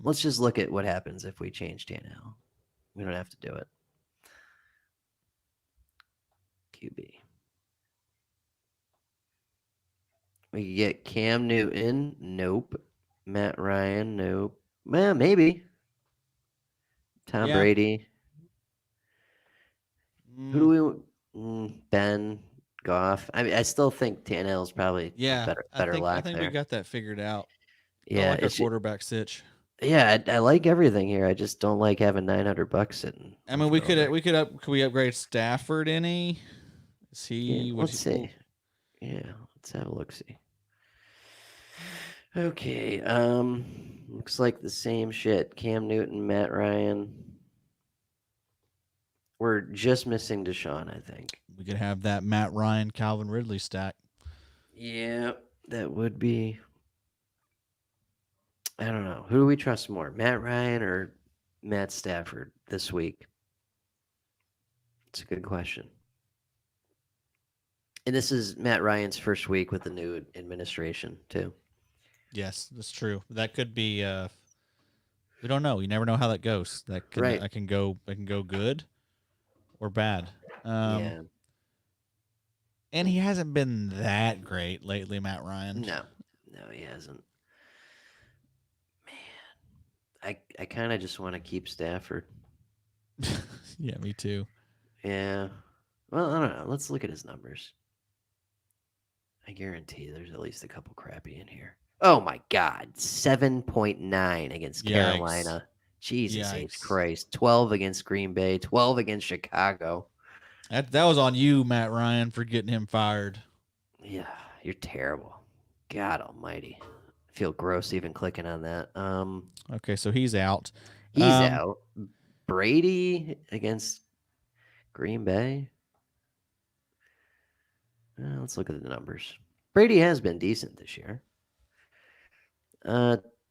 Let's just look at what happens if we change Tannehill. We don't have to do it. QB. We could get Cam Newton. Nope. Matt Ryan. Nope. Well, maybe. Tom Brady. Who do we? Ben Goff. I mean, I still think Tannehill's probably better lock I think there. we got that figured out. Yeah, like a quarterback sitch. Yeah, I like everything here. I just don't like having $900 sitting. I mean, could we upgrade Stafford any? Is he? Yeah, let's see. Yeah, let's have a look. See. Okay. Looks like the same shit. Cam Newton, Matt Ryan. We're just missing Deshaun, I think. We could have that Matt Ryan, Calvin Ridley stack. Yeah, that would be. I don't know. Who do we trust more, Matt Ryan or Matt Stafford this week? It's a good question. And this is Matt Ryan's first week with the new administration too. Yes, that's true. That could be. We don't know. You never know how that goes. That can Right. that can go. It can go good or bad. Yeah. And he hasn't been that great lately, Matt Ryan. No, he hasn't. Man, I kind of just want to keep Stafford. Yeah, me too. Yeah. Well, I don't know. Let's look at his numbers. I guarantee there's at least a couple crappy in here. Oh my God, 7.9 against Yikes. Carolina. Jesus Yikes. H. Christ. 12 against Green Bay, 12 against Chicago. That was on you, Matt Ryan, for getting him fired. Yeah, you're terrible. God almighty. I feel gross even clicking on that. Okay, so he's out. He's out. Brady against Green Bay. Let's look at the numbers. Brady has been decent this year.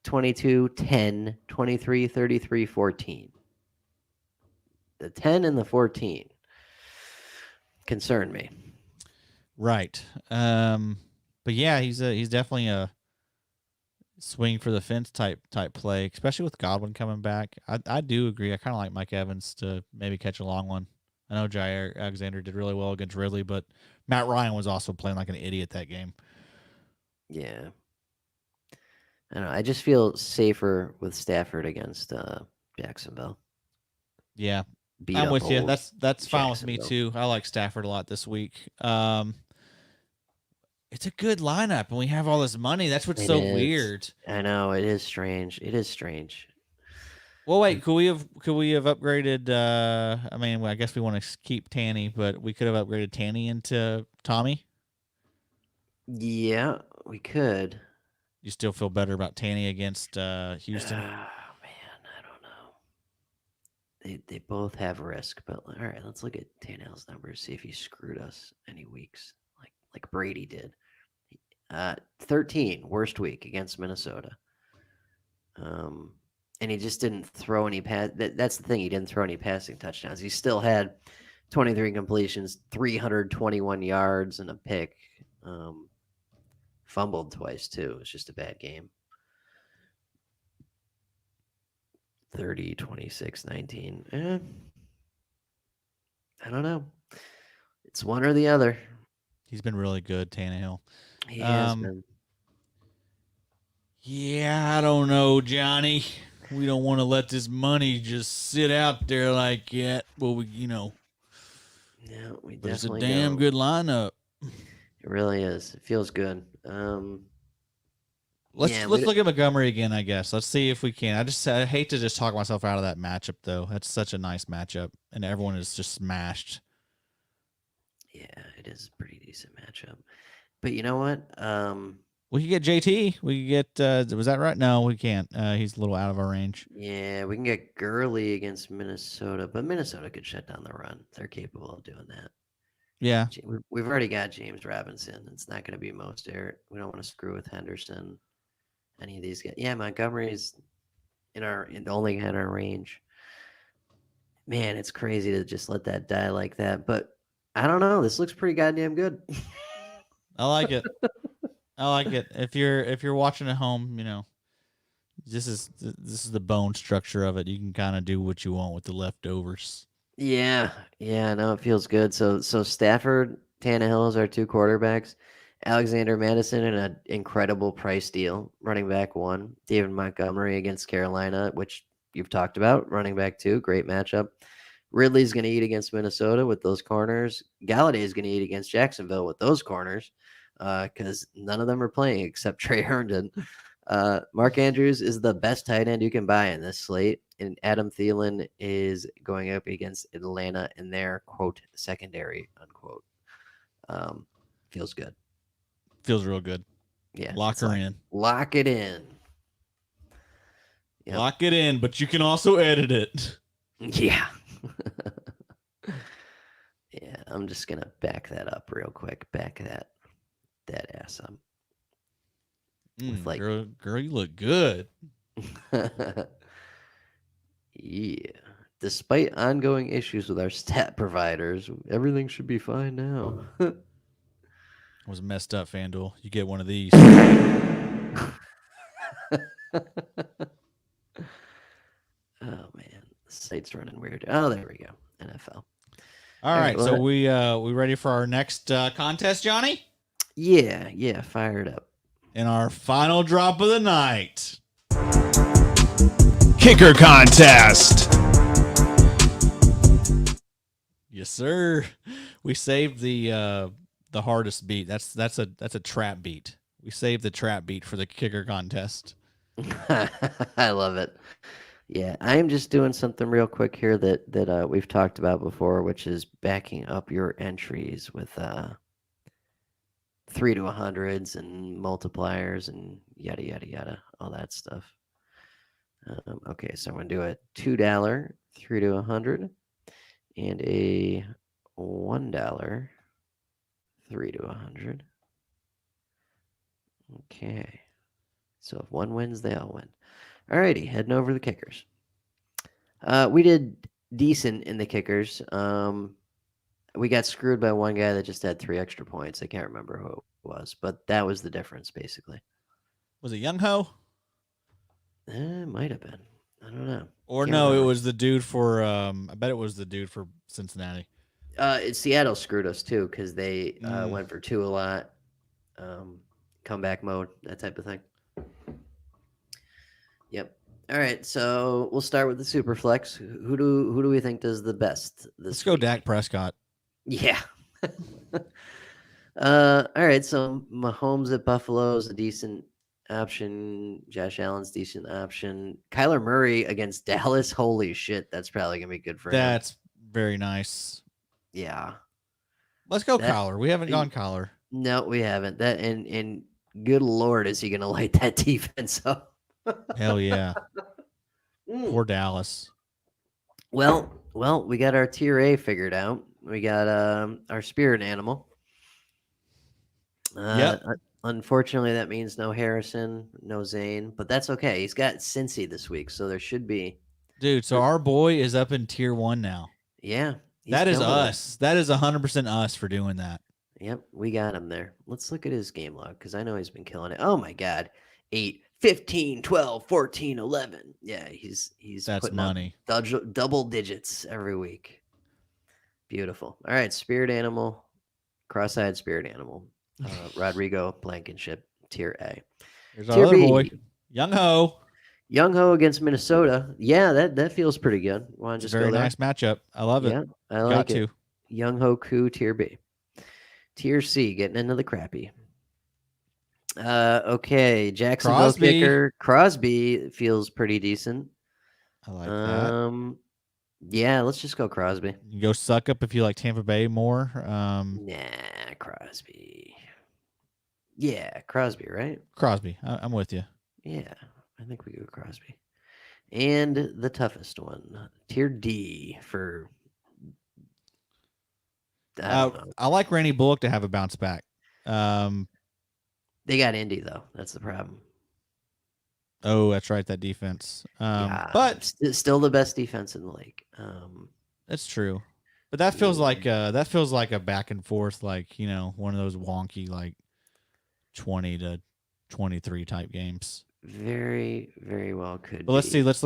22, 10, 23, 33, 14. The 10 and the 14 concern me. Right. But yeah, he's definitely a swing for the fence type play, especially with Godwin coming back. I do agree. I kind of like Mike Evans to maybe catch a long one. I know Jair Alexander did really well against Ridley, but Matt Ryan was also playing like an idiot that game. Yeah. I don't know. I just feel safer with Stafford against Jacksonville. Yeah, Beat I'm up with you. old That's fine with me Jacksonville. too. I like Stafford a lot this week. It's a good lineup, and we have all this money. That's what's It so is. weird. I know it is strange. It is strange. Well, wait. Could we have upgraded? I mean, well, I guess we want to keep Tanny, but we could have upgraded Tanny into Tommy. Yeah, we could. You still feel better about Tanny against Houston? Oh man, I don't know. They both have risk, but all right, let's look at Tannehill's numbers. See if he screwed us any weeks like Brady did. 13 worst week against Minnesota. And he just didn't throw any pass. That's the thing. He didn't throw any passing touchdowns. He still had 23 completions, 321 yards, and a pick. Fumbled twice too. It's just a bad game. 30, 26, 19. I don't know. It's one or the other. He's been really good, Tannehill. He has been. Yeah, I don't know, Johnny. We don't want to let this money just sit out there like yet. Well, Yeah, we but it's a definitely damn don't. good lineup. It really is. It feels good. Let's look at Montgomery again, I guess. Let's see if we can. I hate to just talk myself out of that matchup, though. That's such a nice matchup, and everyone is just smashed. Yeah, it is a pretty decent matchup. But you know what? We could get JT. We could get. Was that right? No, we can't. He's a little out of our range. Yeah, we can get Gurley against Minnesota, but Minnesota could shut down the run. They're capable of doing that. Yeah, We've already got James Robinson. It's not going to be Mostert. We don't want to screw with Henderson. Any of these guys. Yeah, Montgomery's only in our range. Man, it's crazy to just let that die like that. But I don't know. This looks pretty goddamn good. I like it. I like it. If you're watching at home, this is the bone structure of it. You can kind of do what you want with the leftovers. Yeah, no, it feels good. So Stafford, Tannehill is our two quarterbacks. Alexander Madison in an incredible price deal, running back 1. David Montgomery against Carolina, which you've talked about, running back 2, great matchup. Ridley's going to eat against Minnesota with those corners. Galladay is going to eat against Jacksonville with those corners because none of them are playing except Trey Herndon. Mark Andrews is the best tight end you can buy in this slate. And Adam Thielen is going up against Atlanta in their, quote, secondary, unquote. Feels good. Feels real good. Yeah. Lock her in. Lock it in. Yep. Lock it in, but you can also edit it. Yeah. Yeah, I'm just going to back that up real quick. Back that ass up. Girl, you look good. Yeah. Despite ongoing issues with our stat providers, everything should be fine now. was messed up, FanDuel. You get one of these. Oh man, the site's running weird. Oh, there we go. NFL. All right, well, so we ready for our next contest, Johnny? Yeah, fire it up. And our final drop of the night. Kicker contest. Yes, sir. We saved the hardest beat. That's a trap beat. We saved the trap beat for the kicker contest. I love it. Yeah, I am just doing something real quick here that we've talked about before, which is backing up your entries with 3 to 100s and multipliers and yada yada yada, all that stuff. Okay, so I'm gonna do a $2 3 to 100 and a $1 3 to 100. Okay, so if one wins, they all win. Alrighty, heading over to the kickers. We did decent in the kickers. We got screwed by one guy that just had 3 extra points. I can't remember who it was, but that was the difference, basically. Was it Young Ho? It might have been. I don't know. Or Can't no, remember. it was the dude for I bet it was the dude for Cincinnati. Seattle screwed us too because they went for 2 a lot, comeback mode, that type of thing. Yep. All right, so we'll start with the super flex. Who do we think does the best this Let's go week? Dak Prescott. Yeah. All right, so Mahomes at Buffalo is a decent option. Josh Allen's decent option. Kyler Murray against Dallas. Holy shit, that's probably gonna be good for him. That's very nice. Yeah. Let's go That- Kyler. We haven't gone Kyler. No, we haven't. That and good lord, is he gonna light that defense up? Hell yeah. Mm. Poor Dallas. Well, we got our tier A figured out. We got our spirit animal. Yep. Unfortunately, that means no Harrison, no Zane, but that's okay. He's got Cincy this week, so there should be. Dude, so our boy is up in tier 1 now. Yeah. That is killing it. us. That is 100% us for doing that. Yep, we got him there. Let's look at his game log because I know he's been killing it. Oh my God. 8, 15, 12, 14, 11. Yeah, he's That's putting money. up double digits every week. Beautiful. All right, spirit animal, cross-eyed spirit animal. Rodrigo Blankenship, tier A. Here's our Tier other B. boy, Young Ho. Young Ho against Minnesota. Yeah, that feels pretty good. Want to It's just a very go there? nice matchup. I love it. Yeah, I Got like to. it. Young Ho Koo, tier B. Tier C, getting into the crappy. Okay, Jacksonville Crosby. kicker Crosby feels pretty decent. I like that. Yeah, let's just go Crosby. You can go suck up if you like Tampa Bay more. Nah, Crosby. Yeah, Crosby, right? Crosby. I'm with you. Yeah, I think we go Crosby. And the toughest one, tier D for. I don't know. I like Randy Bullock to have a bounce back. They got Indy though. That's the problem. Oh, that's right, that defense. Yeah, But still the best defense in the league. that's true. But that feels like a back and forth, like, you know, one of those wonky like 20 to 23 type games. Very, very well could. But let's be. see. Let's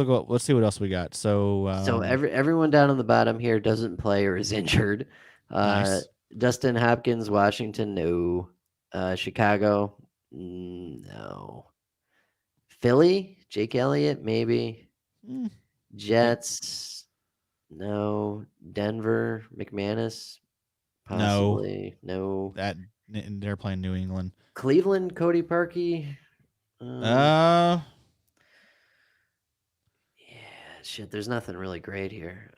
see what else we got. So Everyone down on the bottom here doesn't play or is injured. Nice. Dustin Hopkins, Washington, no. Chicago, no. Philly, Jake Elliott, maybe. Mm. Jets, no. Denver, McManus, possibly, no. that they're playing New England. Cleveland, Cody Parkey. Uh, Yeah, shit. There's nothing really great here.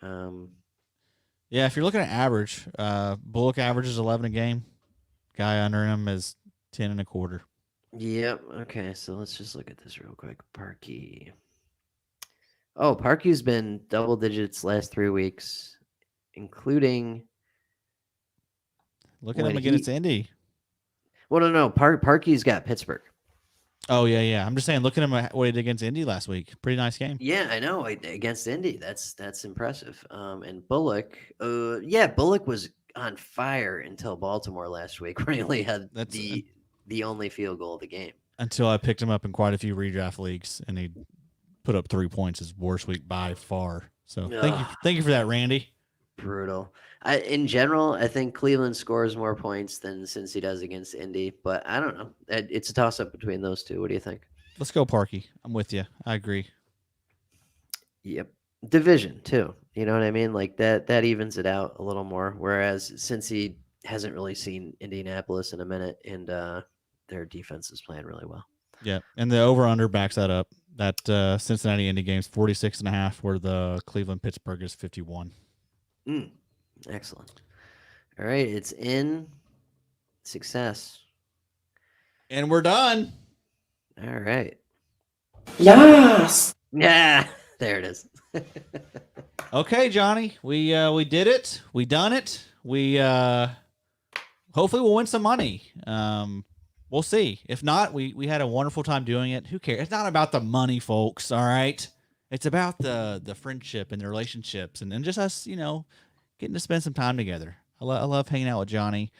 yeah. If you're looking at average, Bullock averages 11 a game. Guy under him is 10 and a quarter. Yep. Okay, so let's just look at this real quick. Parkey. Oh, Parkey's been double digits last 3 weeks, including. Look at When him against Indy. Well, no. Parkey's got Pittsburgh. Oh yeah. I'm just saying. Look at him what he did against Indy last week. Pretty nice game. Yeah, I know. Against Indy, that's impressive. And Bullock. Yeah, Bullock was on fire until Baltimore last week, where he only had That's the only field goal of the game. Until I picked him up in quite a few redraft leagues, and he put up 3 points his worst week by far. So thank you for that, Randy. Brutal. In general, I think Cleveland scores more points than Cincy does against Indy, but I don't know. It's a toss-up between those two. What do you think? Let's go, Parky. I'm with you. I agree. Yep. Division, too. You know what I mean? Like that evens it out a little more, whereas Cincy hasn't really seen Indianapolis in a minute, and their defense is playing really well. Yeah, and the over-under backs that up. That Cincinnati-Indy game's 46.5, where the Cleveland-Pittsburgh is 51. Excellent. All right, it's in. Success. And we're done. All right. Yes. Yeah, there it is. Okay, Johnny, we did it. We done it. We hopefully we'll win some money. We'll see. If not, we had a wonderful time doing it. Who cares? It's not about the money, folks. All right. It's about the friendship and the relationships and just us, getting to spend some time together. I love hanging out with Johnny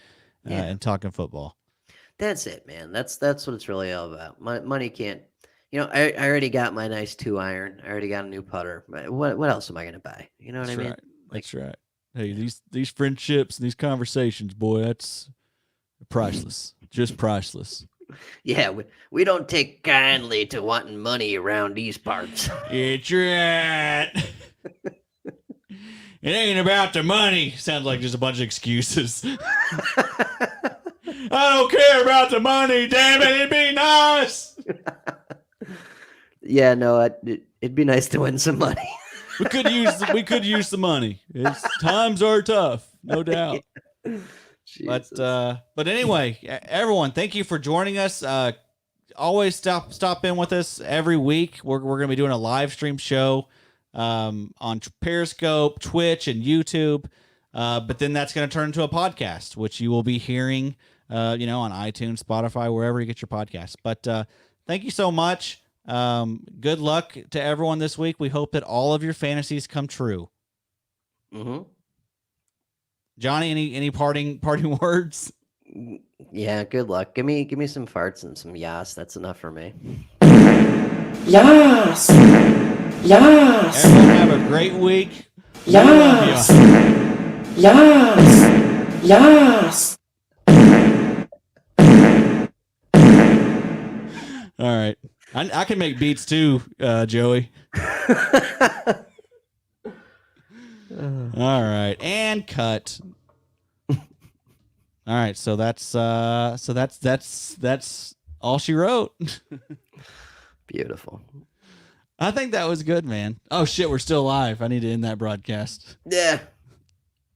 and talking football. That's it, man. That's what it's really all about. Money can't. I already got my nice 2-iron. I already got a new putter. What else am I gonna buy? You know what I mean? Right. That's right. Hey, these friendships and these conversations, boy, that's priceless. Just priceless. Yeah, we don't take kindly to wanting money around these parts. It's right. It ain't about the money. Sounds like just a bunch of excuses. I don't care about the money. Damn it, it'd be nice. Yeah, no, it'd be nice to win some money. we could use the money. Times are tough, no doubt. But anyway, everyone, thank you for joining us. Always stop in with us every week. We're going to be doing a live stream show on Periscope, Twitch, and YouTube. But then that's going to turn into a podcast, which you will be hearing, on iTunes, Spotify, wherever you get your podcasts. But thank you so much. Good luck to everyone this week. We hope that all of your fantasies come true. Mm-hmm. Johnny, any parting words? Yeah, good luck. Give me some farts and some yas. That's enough for me. Yes. Yes. Everyone have a great week. Yes. Yes. Yes. All right. I can make beats too, Joey. All right, and cut. All right, so that's all she wrote. Beautiful. I think that was good, man. Oh shit, we're still live. I need to end that broadcast. Yeah.